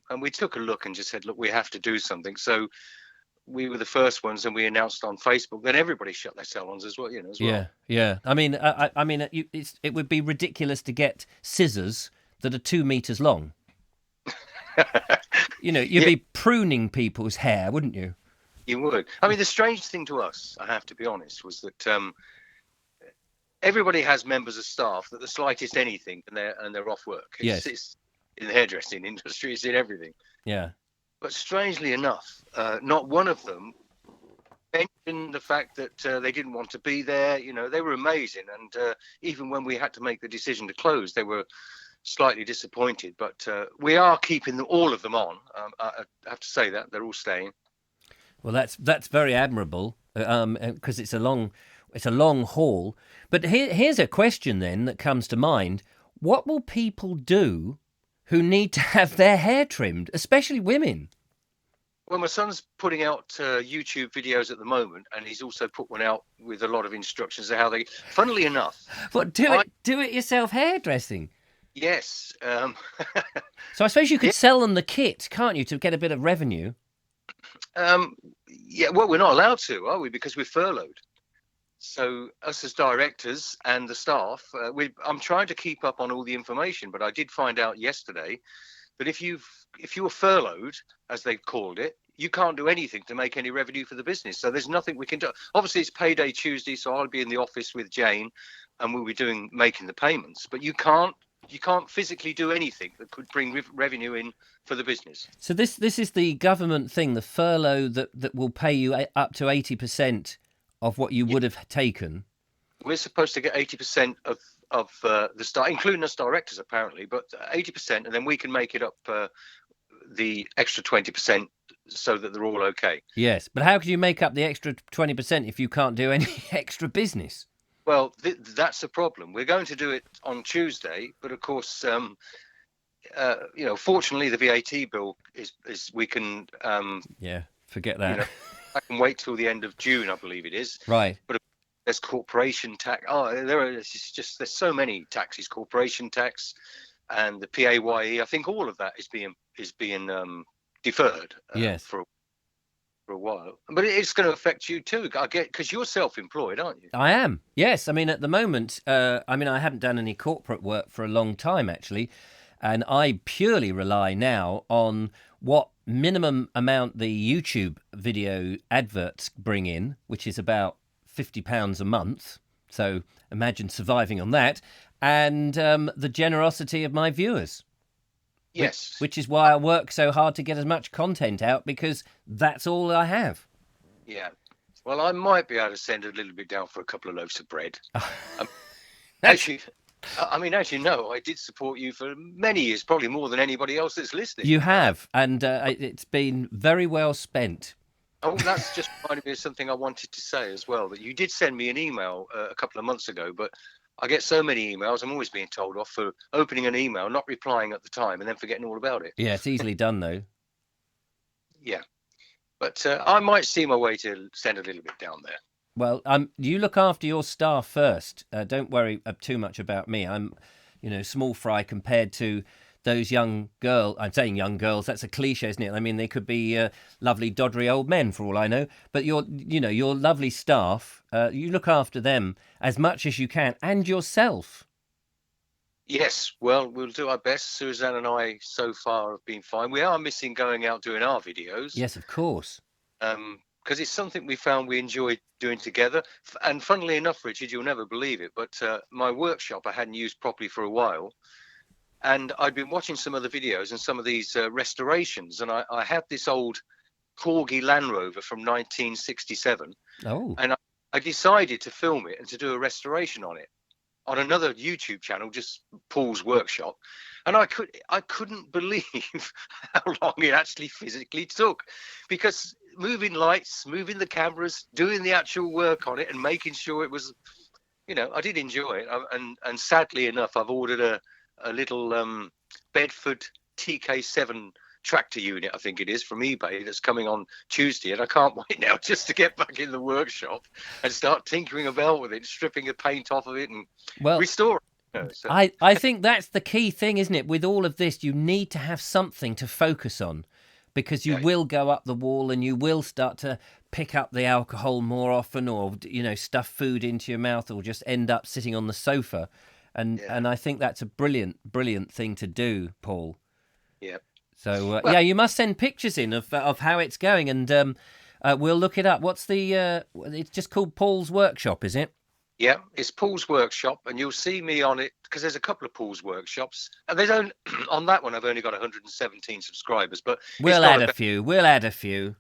and we took a look and just said, look, we have to do something. So we were the first ones, and we announced on Facebook. Then everybody shut their salons as well, as well. Yeah. I mean, it would be ridiculous to get scissors that are 2 meters long. You'd be pruning people's hair, wouldn't you? You would. I mean, the strange thing to us, I have to be honest, was that everybody has members of staff that the slightest anything and they're off work. It's in the hairdressing industry, it's in everything. Yeah. But strangely enough, not one of them mentioned the fact that they didn't want to be there. They were amazing, and even when we had to make the decision to close, they were slightly disappointed. But we are keeping all of them on. I have to say that they're all staying. Well, that's very admirable, because it's a long haul. But here's a question then that comes to mind: what will people do who need to have their hair trimmed, especially women? Well, my son's putting out YouTube videos at the moment, and he's also put one out with a lot of instructions on how they. Funnily enough, What, do it yourself hairdressing? yes. So I suppose you could sell them the kit, can't you, to get a bit of revenue? Yeah. Well, we're not allowed to, are we? Because we're furloughed. So us as directors and the staff, I'm trying to keep up on all the information, but I did find out yesterday that if you were furloughed, as they called it, you can't do anything to make any revenue for the business. So there's nothing we can do. Obviously, it's payday Tuesday, so I'll be in the office with Jane, and we'll be making the payments. But you can't physically do anything that could bring revenue in for the business. So this is the government thing, the furlough that will pay you up to 80% of what you would have taken. We're supposed to get 80% of the staff, including us directors, apparently, but 80%, and then we can make it up the extra 20% so that they're all okay. Yes, but how can you make up the extra 20% if you can't do any extra business? Well, that's the problem. We're going to do it on Tuesday, but of course, fortunately, the VAT bill is we can. Yeah, forget that. I can wait till the end of June, I believe it is. Right. But there's corporation tax. There's so many taxes, corporation tax, and the PAYE. I think all of that is being deferred. Yes. For a while, but it's going to affect you too. I get, because you're self-employed, aren't you? I am. Yes. I mean, at the moment, I haven't done any corporate work for a long time, actually, and I purely rely now on what minimum amount the YouTube video adverts bring in, which is about £50 a month. So imagine surviving on that, and the generosity of my viewers. Yes. Which is why I work so hard to get as much content out, because that's all I have. Yeah. Well, I might be able to send a little bit down for a couple of loaves of bread. As you know, I did support you for many years, probably more than anybody else that's listening. You have, and it's been very well spent. Oh, that's just reminded me of something I wanted to say as well, that you did send me an email a couple of months ago, but I get so many emails, I'm always being told off for opening an email, not replying at the time, and then forgetting all about it. Yeah, it's easily done, though. Yeah. But I might see my way to send a little bit down there. Well, you look after your staff first. Don't worry too much about me. I'm, small fry compared to those young girls. I'm saying young girls. That's a cliche, isn't it? I mean, they could be lovely, doddery old men for all I know. But your lovely staff. You look after them as much as you can, and yourself. Yes, well, we'll do our best. Suzanne and I so far have been fine. We are missing going out doing our videos. Yes, of course. Because it's something we found we enjoyed doing together. And funnily enough, Richard, you'll never believe it, but my workshop I hadn't used properly for a while. And I'd been watching some other videos and some of these restorations. And I had this old Corgi Land Rover from 1967. Oh. And I decided to film it and to do a restoration on it on another YouTube channel, just Paul's Workshop. And I couldn't believe how long it actually physically took, because moving lights, moving the cameras, doing the actual work on it and making sure it was, I did enjoy it. And sadly enough, I've ordered a little Bedford TK7 tractor unit, I think it is, from eBay, that's coming on Tuesday, and I can't wait now just to get back in the workshop and start tinkering about with it, stripping the paint off of it and restore it. So. I think that's the key thing, isn't it? With all of this, you need to have something to focus on, because you will go up the wall and you will start to pick up the alcohol more often, or stuff food into your mouth, or just end up sitting on the sofa. And I think that's a brilliant thing to do, Paul. Yeah. So you must send pictures in of how it's going, and we'll look it up. What's the? It's just called Paul's Workshop, is it? Yeah, it's Paul's Workshop, and you'll see me on it because there's a couple of Paul's Workshops, and on that one I've only got 117 subscribers, but we'll add a few. We'll add a few.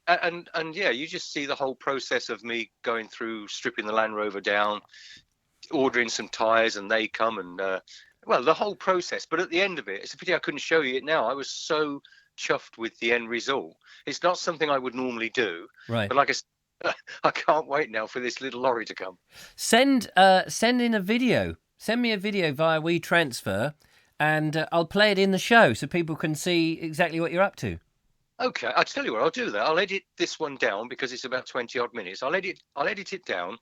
And yeah, you just see the whole process of me going through stripping the Land Rover down, ordering some tyres, and they come and the whole process. But at the end of it, it's a pity I couldn't show you it now. I was so chuffed with the end result. It's not something I would normally do, right? But like I can't wait now for this little lorry to come. Send in a video. Send me a video via WeTransfer, and I'll play it in the show so people can see exactly what you're up to. Okay, I'll tell you what, I'll do that. I'll edit this one down because it's about 20 odd minutes. I'll edit it down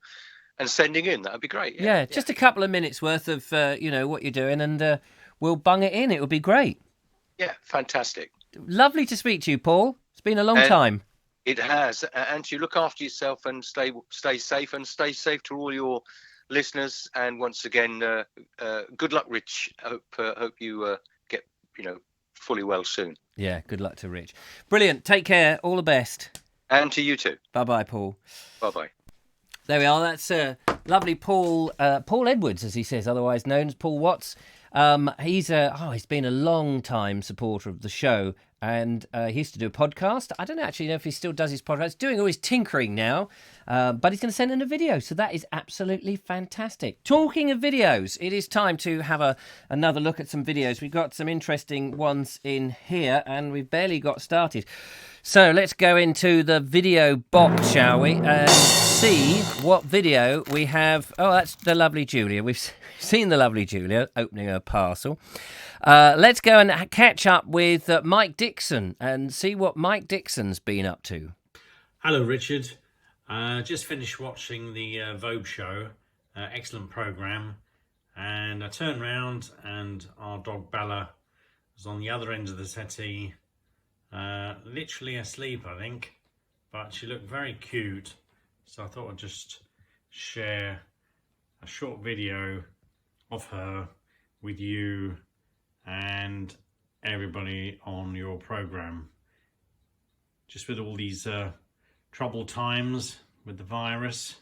and sending in. That'd be great. Yeah, just a couple of minutes worth of what you're doing, and we'll bung it in. It would be great. Yeah, fantastic. Lovely to speak to you, Paul. It's been a long time. It has. And you look after yourself and stay safe, and stay safe to all your listeners. And once again, good luck, Rich. Hope you get fully well soon. Yeah, good luck to Rich. Brilliant. Take care. All the best. And to you too. Bye-bye, Paul. Bye-bye. There we are. That's lovely Paul Edwards, as he says, otherwise known as Paul Watts. He's been a long time supporter of the show, and he used to do a podcast. I don't actually know if he still does his podcast. He's doing all his tinkering now, but he's going to send in a video, so that is absolutely fantastic. Talking of videos, it is time to have another look at some videos. We've got some interesting ones in here, and we've barely got started. So let's go into the video box, shall we, and see what video we have. Oh, that's the lovely Julia. We've seen the lovely Julia opening her parcel. Let's go and catch up with Mike Dixon and see what Mike Dixon's been up to. Hello, Richard. Just finished watching the Vobes show. Excellent programme. And I turned round and our dog Bella was on the other end of the settee. Literally asleep, I think, but she looked very cute, so I thought I'd just share a short video of her with you and everybody on your program. Just with all these troubled times with the virus,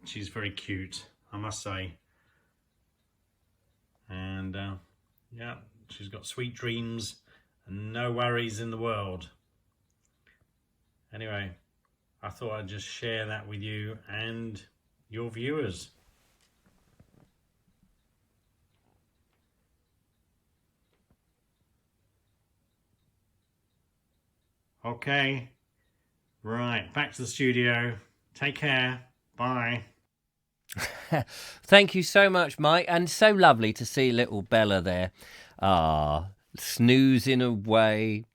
she's very cute, I must say. And yeah, she's got sweet dreams and no worries in the world. Anyway, I thought I'd just share that with you and your viewers. Okay, right, back to the studio. Take care. Bye. Thank you so much, Mike, and so lovely to see little Bella there. Snoozing away.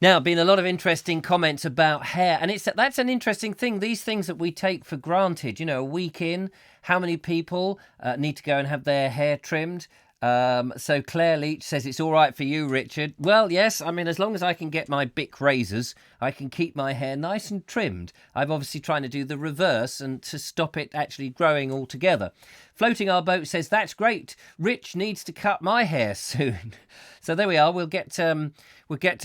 Now, been a lot of interesting comments about hair, and that's an interesting thing. These things that we take for granted, a week in, how many people need to go and have their hair trimmed? So Claire Leach says it's all right for you, Richard. Well, yes, I mean, as long as I can get my Bic razors, I can keep my hair nice and trimmed. I'm obviously trying to do the reverse and to stop it actually growing altogether. Floating Our Boat says, that's great. Rich needs to cut my hair soon. So there we are. We'll get to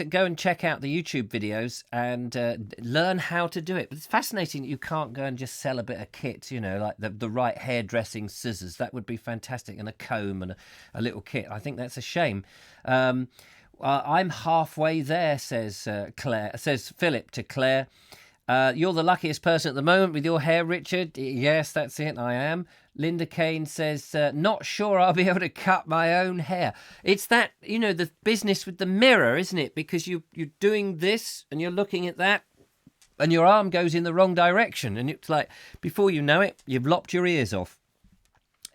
go and check out the YouTube videos and learn how to do it. But it's fascinating that you can't go and just sell a bit of kit, like the right hairdressing scissors. That would be fantastic. And a comb and a little kit. I think that's a shame. I'm halfway there, says Philip to Claire. You're the luckiest person at the moment with your hair, Richard. Yes, that's it. I am. Linda Kane says, not sure I'll be able to cut my own hair. It's that, the business with the mirror, isn't it? Because you're doing this and you're looking at that and your arm goes in the wrong direction. And it's like, before you know it, you've lopped your ears off.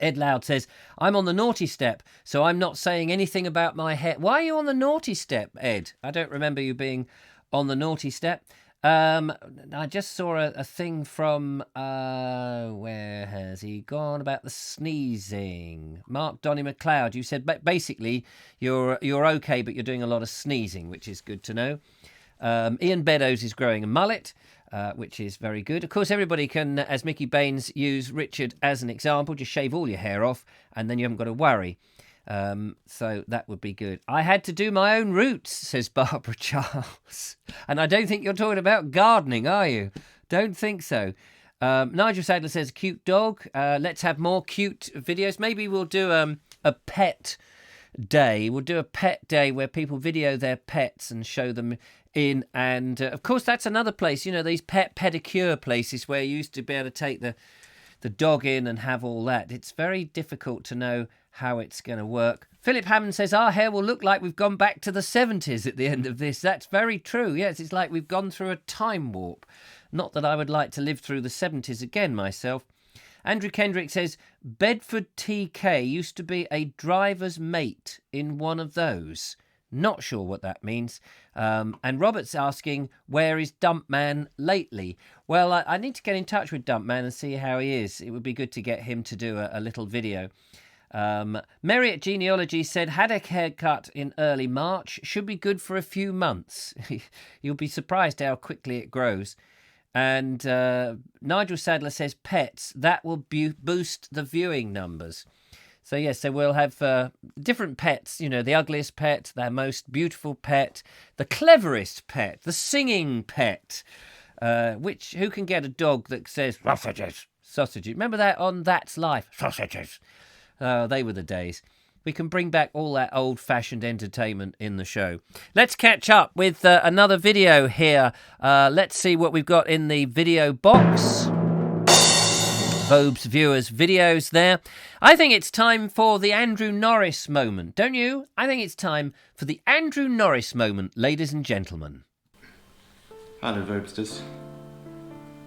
Ed Loud says, I'm on the naughty step, so I'm not saying anything about my hair. Why are you on the naughty step, Ed? I don't remember you being on the naughty step. I just saw a thing from, where has he gone, about the sneezing. Mark Donny McLeod, you said basically you're okay, but you're doing a lot of sneezing, which is good to know. Ian Beddoes is growing a mullet, which is very good. Of course, everybody can, as Mickey Baines, use Richard as an example. Just shave all your hair off, and then you haven't got to worry. So that would be good. I had to do my own roots, says Barbara Charles. And I don't think you're talking about gardening, are you? Don't think so. Nigel Sadler says, cute dog. Let's have more cute videos. Maybe we'll do a pet day. We'll do a pet day where people video their pets and show them in. And, of course, that's another place, these pet pedicure places where you used to be able to take the dog in and have all that. It's very difficult to know how it's going to work. Philip Hammond says, our hair will look like we've gone back to the 70s at the end of this. That's very true. Yes, it's like we've gone through a time warp. Not that I would like to live through the 70s again myself. Andrew Kendrick says, Bedford TK used to be a driver's mate in one of those. Not sure what that means. And Robert's asking, where is Dumpman lately? Well, I need to get in touch with Dumpman and see how he is. It would be good to get him to do a little video. Mary at Genealogy said, had a haircut in early March. Should be good for a few months. You'll be surprised how quickly it grows. And Nigel Sadler says, pets, that will boost the viewing numbers. So, yes, so we'll have different pets, you know, the ugliest pet, the most beautiful pet, the cleverest pet, the singing pet, who can get a dog that says, sausages, sausages. Remember that on That's Life? Sausages. They were the days. We can bring back all that old-fashioned entertainment in the show. Let's catch up with another video here. Let's see what we've got in the video box. Vobes viewers' videos there. I think it's time for the Andrew Norris moment, don't you? I think it's time for the Andrew Norris moment, ladies and gentlemen. Hello, Vobesters.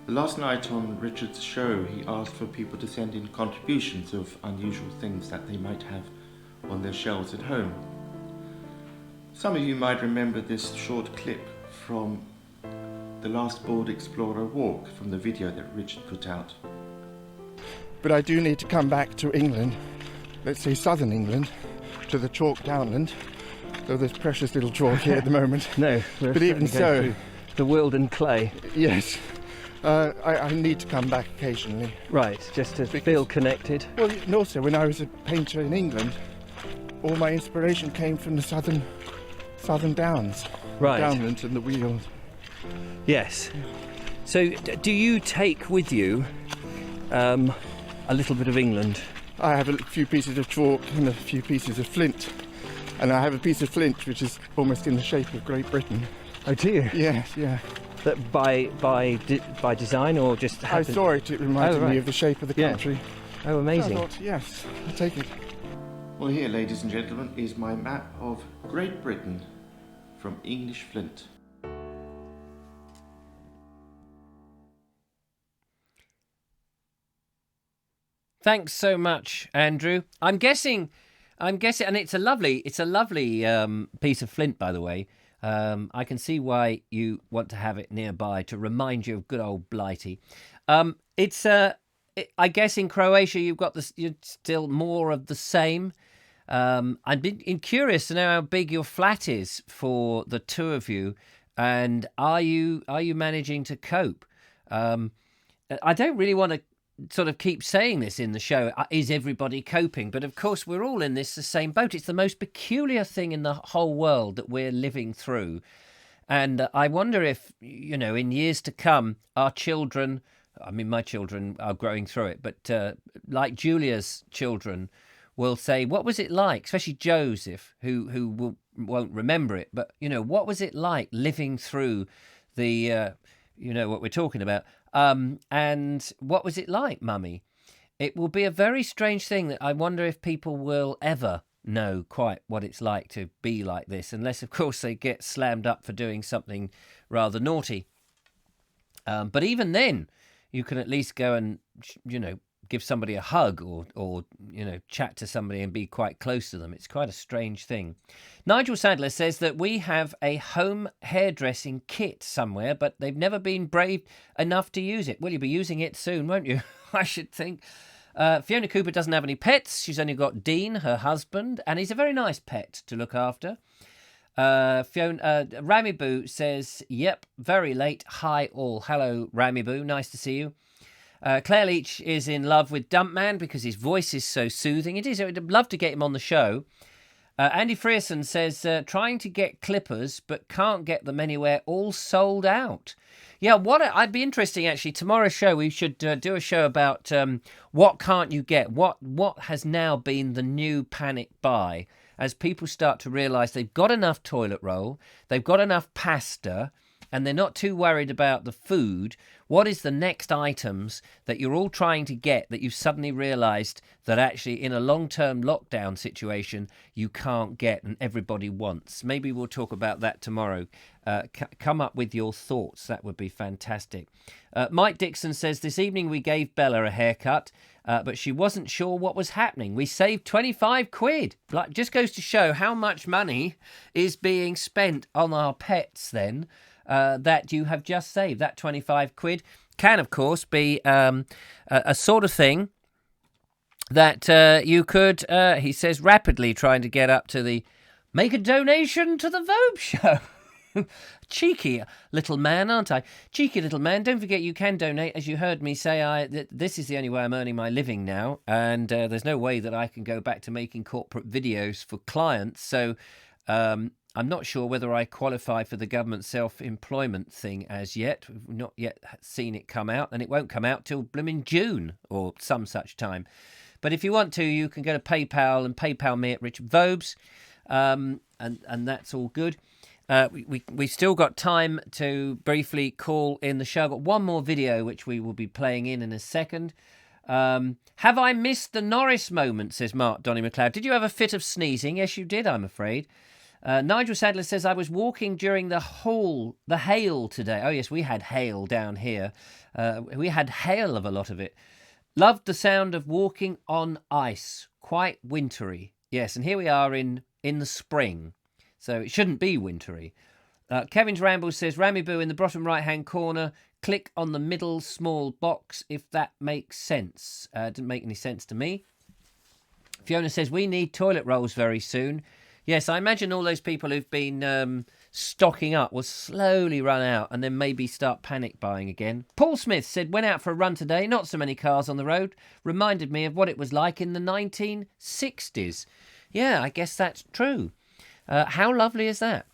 Last night on Richard's show, he asked for people to send in contributions of unusual things that they might have on their shelves at home. Some of you might remember this short clip from the last Bold Explorer walk from the video that Richard put out. But I do need to come back to England, let's say southern England, to the chalk downland, though there's precious little chalk here at the moment. No, but even so, the Wilden clay. Yes, I need to come back occasionally. Right, just to feel connected. Well, and also when I was a painter in England, all my inspiration came from the southern downs, right. The downlands and the Weald. Yes. So, do you take with you a little bit of England? I have a few pieces of chalk and a few pieces of flint, and I have a piece of flint which is almost in the shape of Great Britain. Oh, do you? Yes, yeah. That by design or just? I saw it. It reminded me of the shape of the country. Oh, amazing! I thought, yes, I'll take it. Well, here, ladies and gentlemen, is my map of Great Britain from English flint. Thanks so much, Andrew. I'm guessing, and it's a lovely piece of flint, by the way. I can see why you want to have it nearby to remind you of good old Blighty. I guess in Croatia you've got you're still more of the same. I'm curious to know how big your flat is for the two of you, and are you managing to cope? I don't really want to sort of keep saying this in the show, is everybody coping? But of course we're all in the same boat. It's the most peculiar thing in the whole world that we're living through. And I wonder if, you know, in years to come, our children, I mean, my children are growing through it, but like Julia's children will say, what was it like? Especially Joseph, who won't remember it. But, you know, what was it like living through the, you know, what we're talking about? And what was it like, Mummy? It will be a very strange thing that I wonder if people will ever know quite what it's like to be like this, unless, of course, they get slammed up for doing something rather naughty. But even then, you can at least go and, you know, give somebody a hug or you know, chat to somebody and be quite close to them. It's quite a strange thing. Nigel Sadler says that we have a home hairdressing kit somewhere, but they've never been brave enough to use it. Well, you'll be using it soon, won't you? I should think. Fiona Cooper doesn't have any pets. She's only got Dean, her husband, and he's a very nice pet to look after. Rami Boo says, yep, very late. Hi all. Hello, Rami Boo. Nice to see you. Claire Leach is in love with Dumpman because his voice is so soothing. It is. I'd love to get him on the show. Andy Frierson says, trying to get clippers but can't get them anywhere, all sold out. Yeah, I'd be interesting, actually. Tomorrow's show, we should do a show about what can't you get, what has now been the new panic buy as people start to realise they've got enough toilet roll, they've got enough pasta, and they're not too worried about the food, what is the next items that you're all trying to get that you've suddenly realised that actually in a long-term lockdown situation you can't get and everybody wants? Maybe we'll talk about that tomorrow. Come up with your thoughts. That would be fantastic. Mike Dixon says, this evening we gave Bella a haircut, but she wasn't sure what was happening. We saved 25 quid. Like, just goes to show how much money is being spent on our pets then. That you have just saved. That 25 quid can, of course, be a sort of thing that you could, he says, rapidly trying to get up to the make a donation to the Vobes show. Cheeky little man, aren't I? Cheeky little man. Don't forget you can donate. As you heard me say, this is the only way I'm earning my living now, and there's no way that I can go back to making corporate videos for clients. So I'm not sure whether I qualify for the government self-employment thing as yet. We've not yet seen it come out, and it won't come out till blooming June or some such time. But if you want to, you can go to PayPal and PayPal me at Richard Vobes, and that's all good. We've still got time to briefly call in the show. I've got one more video which we will be playing in a second. Have I missed the Norris moment, says Mark Donny McLeod. Did you have a fit of sneezing? Yes, you did, I'm afraid. Nigel Sadler says, I was walking during the hail today. Oh, yes, we had hail down here. We had hail of a lot of it. Loved the sound of walking on ice. Quite wintry. Yes, and here we are in the spring. So it shouldn't be wintry. Kevin's Ramble says, Ramiboo in the bottom right-hand corner. Click on the middle small box if that makes sense. Didn't make any sense to me. Fiona says, we need toilet rolls very soon. Yes, I imagine all those people who've been stocking up will slowly run out and then maybe start panic buying again. Paul Smith said, went out for a run today, not so many cars on the road. Reminded me of what it was like in the 1960s. Yeah, I guess that's true. How lovely is that?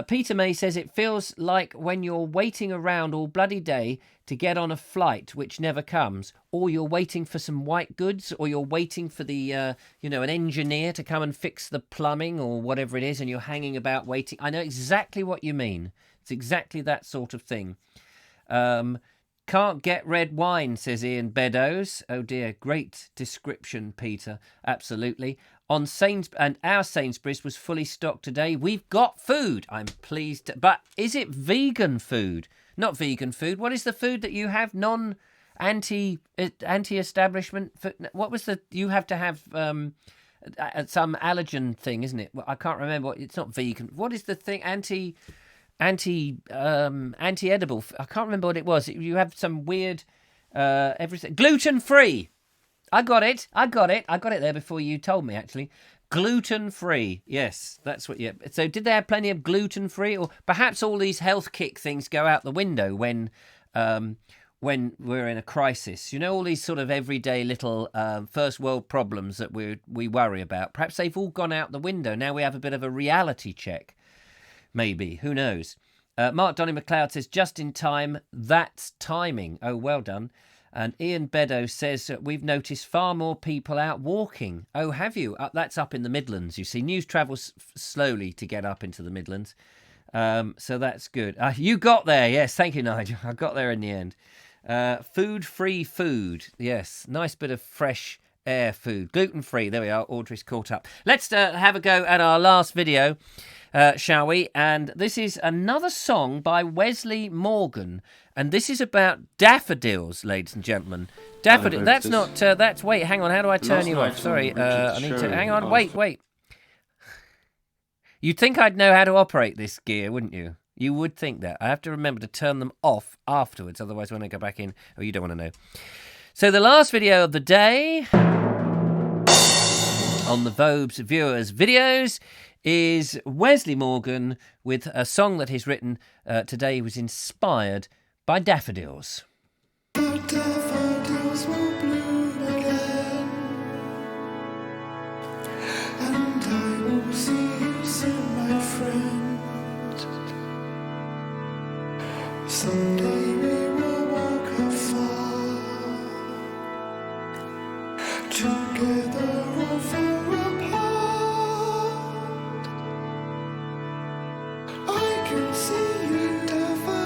Peter May says, it feels like when you're waiting around all bloody day to get on a flight which never comes, or you're waiting for some white goods, or you're waiting for the, an engineer to come and fix the plumbing or whatever it is, and you're hanging about waiting. I know exactly what you mean. It's exactly that sort of thing. Can't get red wine, says Ian Beddoes. Oh dear, great description, Peter. Absolutely. And our Sainsbury's was fully stocked today. We've got food. I'm pleased. But is it vegan food? Not vegan food. What is the food that you have? Anti-establishment? What was you have to have some allergen thing, isn't it? I can't remember. It's not vegan. What is the thing? Anti-edible. I can't remember what it was. You have some weird everything. Gluten-free. I got it there before you told me, actually. Gluten-free. Yes, that's what. Yeah. So did they have plenty of gluten-free, or perhaps all these health kick things go out the window when we're in a crisis? You know, all these sort of everyday little first world problems that we worry about. Perhaps they've all gone out the window. Now we have a bit of a reality check. Maybe. Who knows? Mark Donny McLeod says, just in time. That's timing. Oh, well done. And Ian Beddoes says, we've noticed far more people out walking. Oh, have you? That's up in the Midlands, you see. News travels slowly to get up into the Midlands. So that's good. You got there. Yes, thank you, Nigel. I got there in the end. Food-free food. Yes, nice bit of fresh air food. Gluten-free. There we are. Audrey's caught up. Let's have a go at our last video. Shall we? And this is another song by Wesley Morgan, and this is about daffodils, ladies and gentlemen. Daffodil. That's not. That's. Wait. Hang on. How do I turn you off? Sorry. I need to. Hang on. Wait. You'd think I'd know how to operate this gear, wouldn't you? You would think that. I have to remember to turn them off afterwards, otherwise when I go back in, oh, you don't want to know. So the last video of the day on the Vobes viewers' videos is Wesley Morgan with a song that he's written today. He was inspired by daffodils. The daffodils will bloom again, and I will see you soon, my friend. Someday we will walk afar, together or far apart. I can see you, daffodils.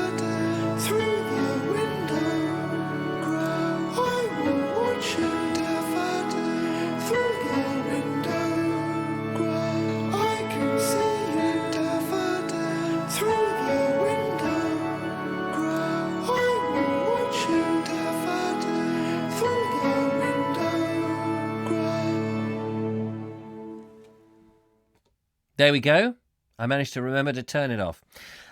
There we go. I managed to remember to turn it off.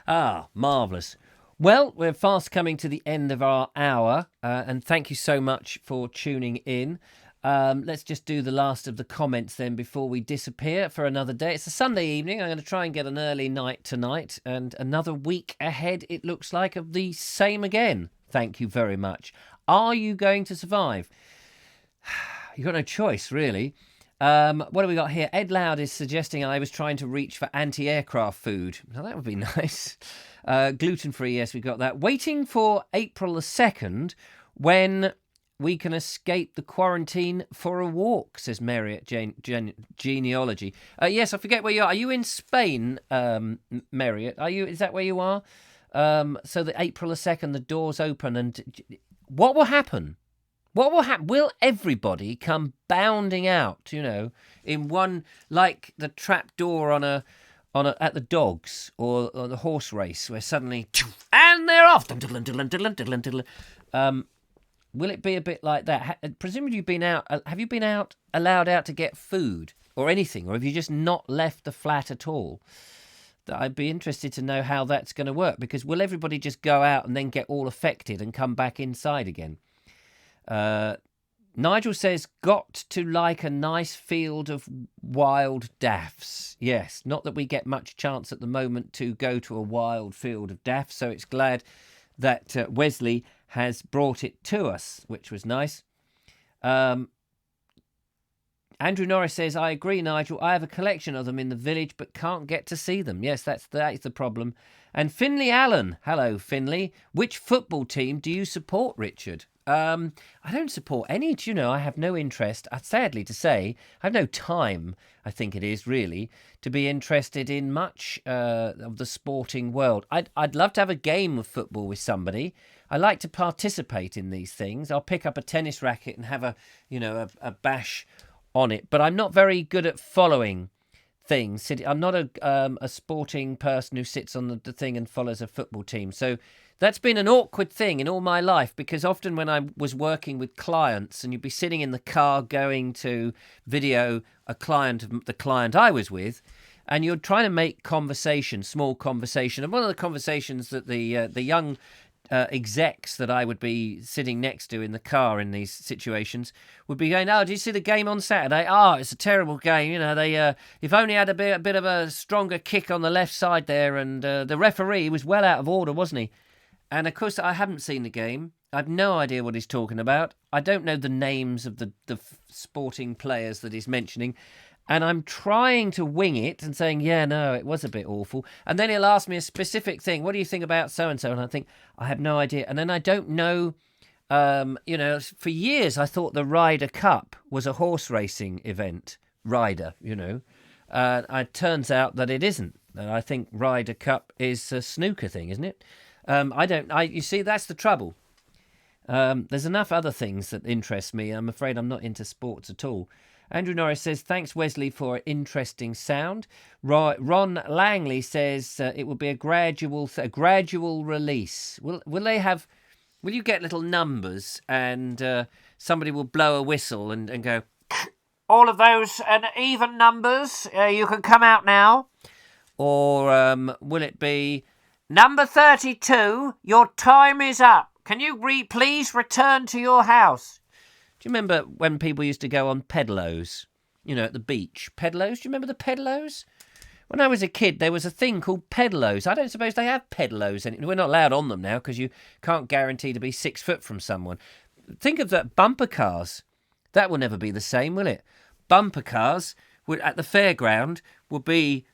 Ah, marvellous. Well, we're fast coming to the end of our hour, and thank you so much for tuning in. Let's just do the last of the comments then before we disappear for another day. It's a Sunday evening. I'm going to try and get an early night tonight, and another week ahead, it looks like, of the same again. Thank you very much. Are you going to survive? You've got no choice, really. What have we got here? Ed Loud is suggesting I was trying to reach for anti-aircraft food. Now, that would be nice. Gluten-free, yes, we got that. Waiting for April the 2nd when we can escape the quarantine for a walk, says Mary at Genealogy. Yes, I forget where you are. Are you in Spain, Marriott? Is that where you are? So the April the 2nd, the doors open, and what will happen? What will happen? Will everybody come bounding out, in one, like the trap door at the dogs or the horse race, where suddenly, and they're off. Will it be a bit like that? Presumably you've been out. Have you been allowed out to get food or anything, or have you just not left the flat at all? I'd be interested to know how that's going to work, because will everybody just go out and then get all affected and come back inside again? Nigel says, got to like a nice field of wild daffs. Yes, not that we get much chance at the moment to go to a wild field of daffs, so it's glad that Wesley has brought it to us, which was nice. Andrew Norris says, I agree, Nigel. I have a collection of them in the village, but can't get to see them. Yes, that is the problem. And Finley Allen. Hello, Finley. Which football team do you support, Richard? I don't support any. I have no interest, sadly to say. I have no time, I think it is, really, to be interested in much of the sporting world. I'd love to have a game of football with somebody. I like to participate in these things. I'll pick up a tennis racket and have a bash on it. But I'm not very good at following things. I'm not a sporting person who sits on the thing and follows a football team. So that's been an awkward thing in all my life, because often when I was working with clients and you'd be sitting in the car going to video a client of the client I was with, and you're trying to make conversation, small conversation. And one of the conversations that the young execs that I would be sitting next to in the car in these situations would be going, oh, did you see the game on Saturday? Oh, it's a terrible game. They've only had a bit of a stronger kick on the left side there, and the referee was well out of order, wasn't he? And, of course, I haven't seen the game. I have no idea what he's talking about. I don't know the names of the sporting players that he's mentioning. And I'm trying to wing it and saying, yeah, no, it was a bit awful. And then he'll ask me a specific thing. What do you think about so-and-so? And I think, I have no idea. And then I don't know. For years I thought the Ryder Cup was a horse racing event. Ryder, It turns out that it isn't. I think Ryder Cup is a snooker thing, isn't it? You see, that's the trouble. There's enough other things that interest me. I'm afraid I'm not into sports at all. Andrew Norris says, thanks, Wesley, for an interesting sound. Ron Langley says it will be a gradual release. Will you get little numbers and somebody will blow a whistle and go, all of those and even numbers, you can come out now? Or will it be, number 32, your time is up. Can you please return to your house? Do you remember when people used to go on pedalos, at the beach? Pedalos? Do you remember the pedalos? When I was a kid, there was a thing called pedalos. I don't suppose they have pedalos. We're not allowed on them now because you can't guarantee to be 6 foot from someone. Think of that, bumper cars. That will never be the same, will it? Bumper cars at the fairground would be,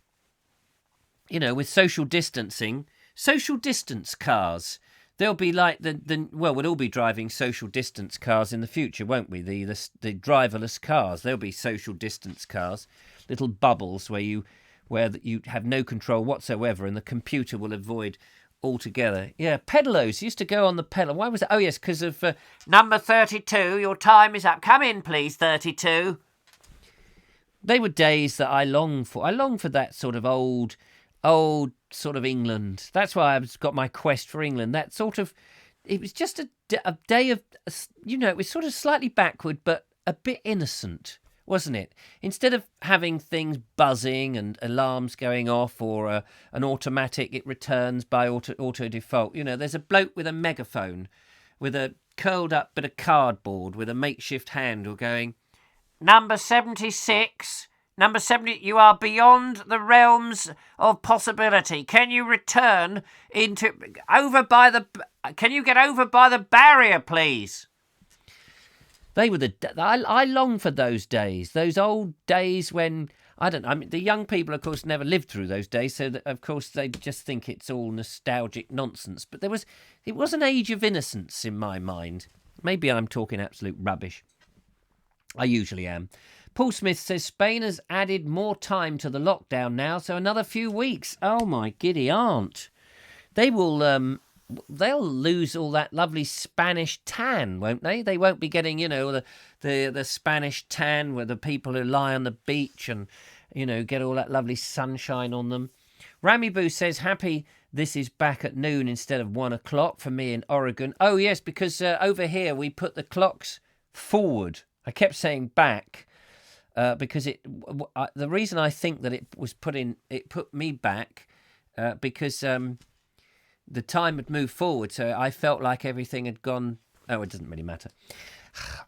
with social distancing, social distance cars. They'll be like we'll all be driving social distance cars in the future, won't we? The driverless cars. They'll be social distance cars, little bubbles where you have no control whatsoever, and the computer will avoid altogether. Yeah, pedalos used to go on the pedal. Why was that? Oh yes, because of number 32. Your time is up. Come in, please, 32. They were days that I long for. I long for that sort of old sort of England. That's why I've got my quest for England. That sort of, it was just a day of, it was sort of slightly backward, but a bit innocent. wasn't it? Instead of having things buzzing and alarms going off or an automatic, it returns by auto default. You know, there's a bloke with a megaphone with a curled up bit of cardboard with a makeshift handle going, "Number 76, number 70, you are beyond the realms of possibility. Can you return can you get over by the barrier, please?" They were I long for those days, those old days when, the young people, of course, never lived through those days, so that, of course, they just think it's all nostalgic nonsense. But it was an age of innocence in my mind. Maybe I'm talking absolute rubbish. I usually am. Paul Smith says Spain has added more time to the lockdown now, so another few weeks. Oh, my giddy aunt. They will, they'll lose all that lovely Spanish tan, won't they? They won't be getting, the Spanish tan where the people who lie on the beach and, get all that lovely sunshine on them. Ramy Boo says, happy this is back at noon instead of 1 o'clock for me in Oregon. Oh, yes, because over here we put the clocks forward. I kept saying back because the reason I think that it put me back because the time had moved forward, so I felt like everything had gone. Oh, it doesn't really matter.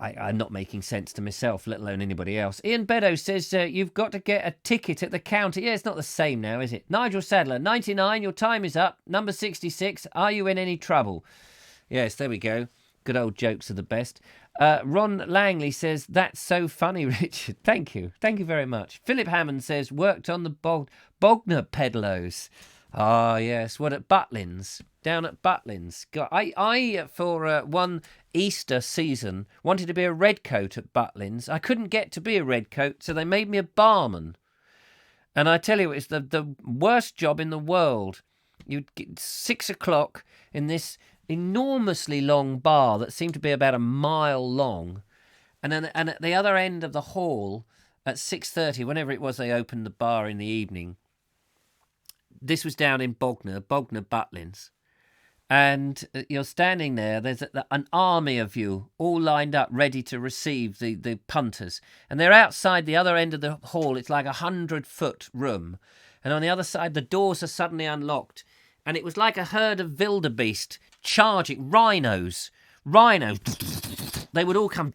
I'm not making sense to myself, let alone anybody else. Ian Beddoes says, you've got to get a ticket at the counter. Yeah, it's not the same now, is it? Nigel Sadler, 99, your time is up. Number 66, are you in any trouble? Yes, there we go. Good old jokes are the best. Ron Langley says, that's so funny, Richard. Thank you. Thank you very much. Philip Hammond says, worked on the Bognor Pedlos. Ah, yes. What, at Butlins? Down at Butlins. God, I for one Easter season, wanted to be a redcoat at Butlins. I couldn't get to be a redcoat, so they made me a barman. And I tell you, it's the worst job in the world. You'd get 6 o'clock in this enormously long bar that seemed to be about a mile long. And at the other end of the hall, at 6:30, whenever it was they opened the bar in the evening, this was down in Bognor Butlins. And you're standing there, there's an army of you all lined up ready to receive the punters. And they're outside the other end of the hall. It's like 100-foot room. And on the other side, the doors are suddenly unlocked. And it was like a herd of wildebeest charging, rhinos. They would all come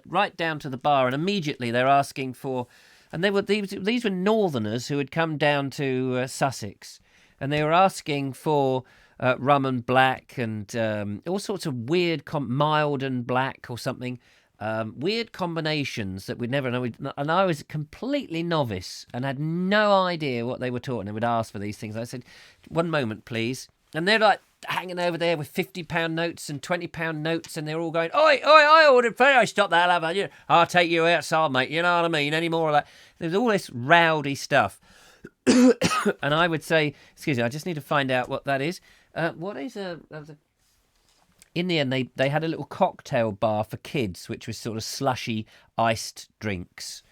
right down to the bar. And immediately they're asking for... And these were northerners who had come down to Sussex. And they were asking for... rum and black and all sorts of weird, mild and black or something. Weird combinations that we'd never know. And I was completely novice and had no idea what they were talking. They would ask for these things. I said, 1 moment, please. And they're like hanging over there with £50 notes and £20 notes. And they're all going, oi, I ordered for you. Stop that, love. I'll take you outside, mate. You know what I mean? Any more of that. There's all this rowdy stuff. And I would say, excuse me, I just need to find out what that is. What is in the end, they had a little cocktail bar for kids, which was sort of slushy iced drinks.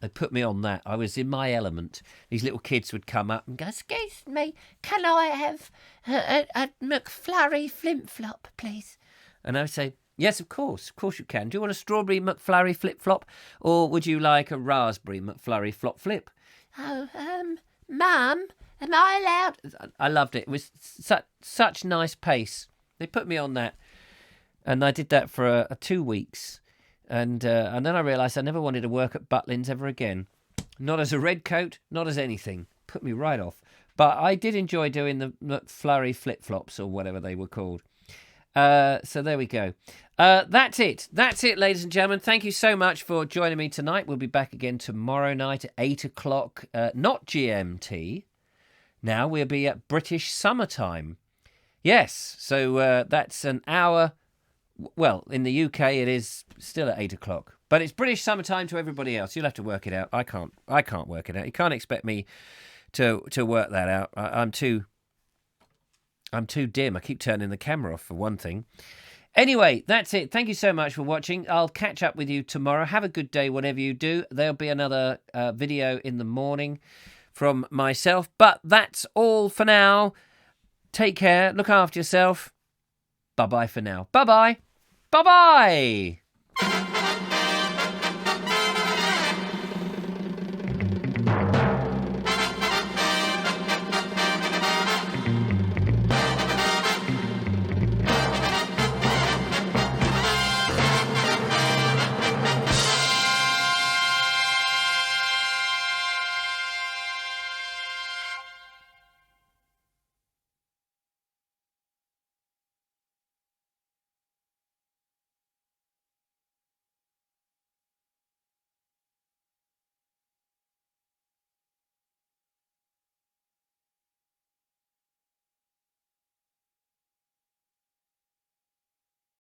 They put me on that. I was in my element. These little kids would come up and go, excuse me, can I have a McFlurry flip-flop, please? And I would say, yes, of course you can. Do you want a strawberry McFlurry flip-flop, or would you like a raspberry McFlurry flop-flip? Oh, Mum, am I allowed? I loved it. It was such nice pace. They put me on that, and I did that for 2 weeks, and then I realised I never wanted to work at Butlins ever again. Not as a redcoat, not as anything. Put me right off. But I did enjoy doing the McFlurry flip-flops or whatever they were called. So there we go. That's it. That's it, ladies and gentlemen. Thank you so much for joining me tonight. We'll be back again tomorrow night at 8 o'clock. Not GMT. Now we'll be at British summertime. Yes, so that's an hour. Well, in the UK it is still at 8 o'clock. But it's British summertime to everybody else. You'll have to work it out. I can't work it out. You can't expect me to work that out. I'm too dim. I keep turning the camera off, for one thing. Anyway, that's it. Thank you so much for watching. I'll catch up with you tomorrow. Have a good day, whatever you do. There'll be another video in the morning from myself. But that's all for now. Take care. Look after yourself. Bye-bye for now. Bye-bye. Bye-bye.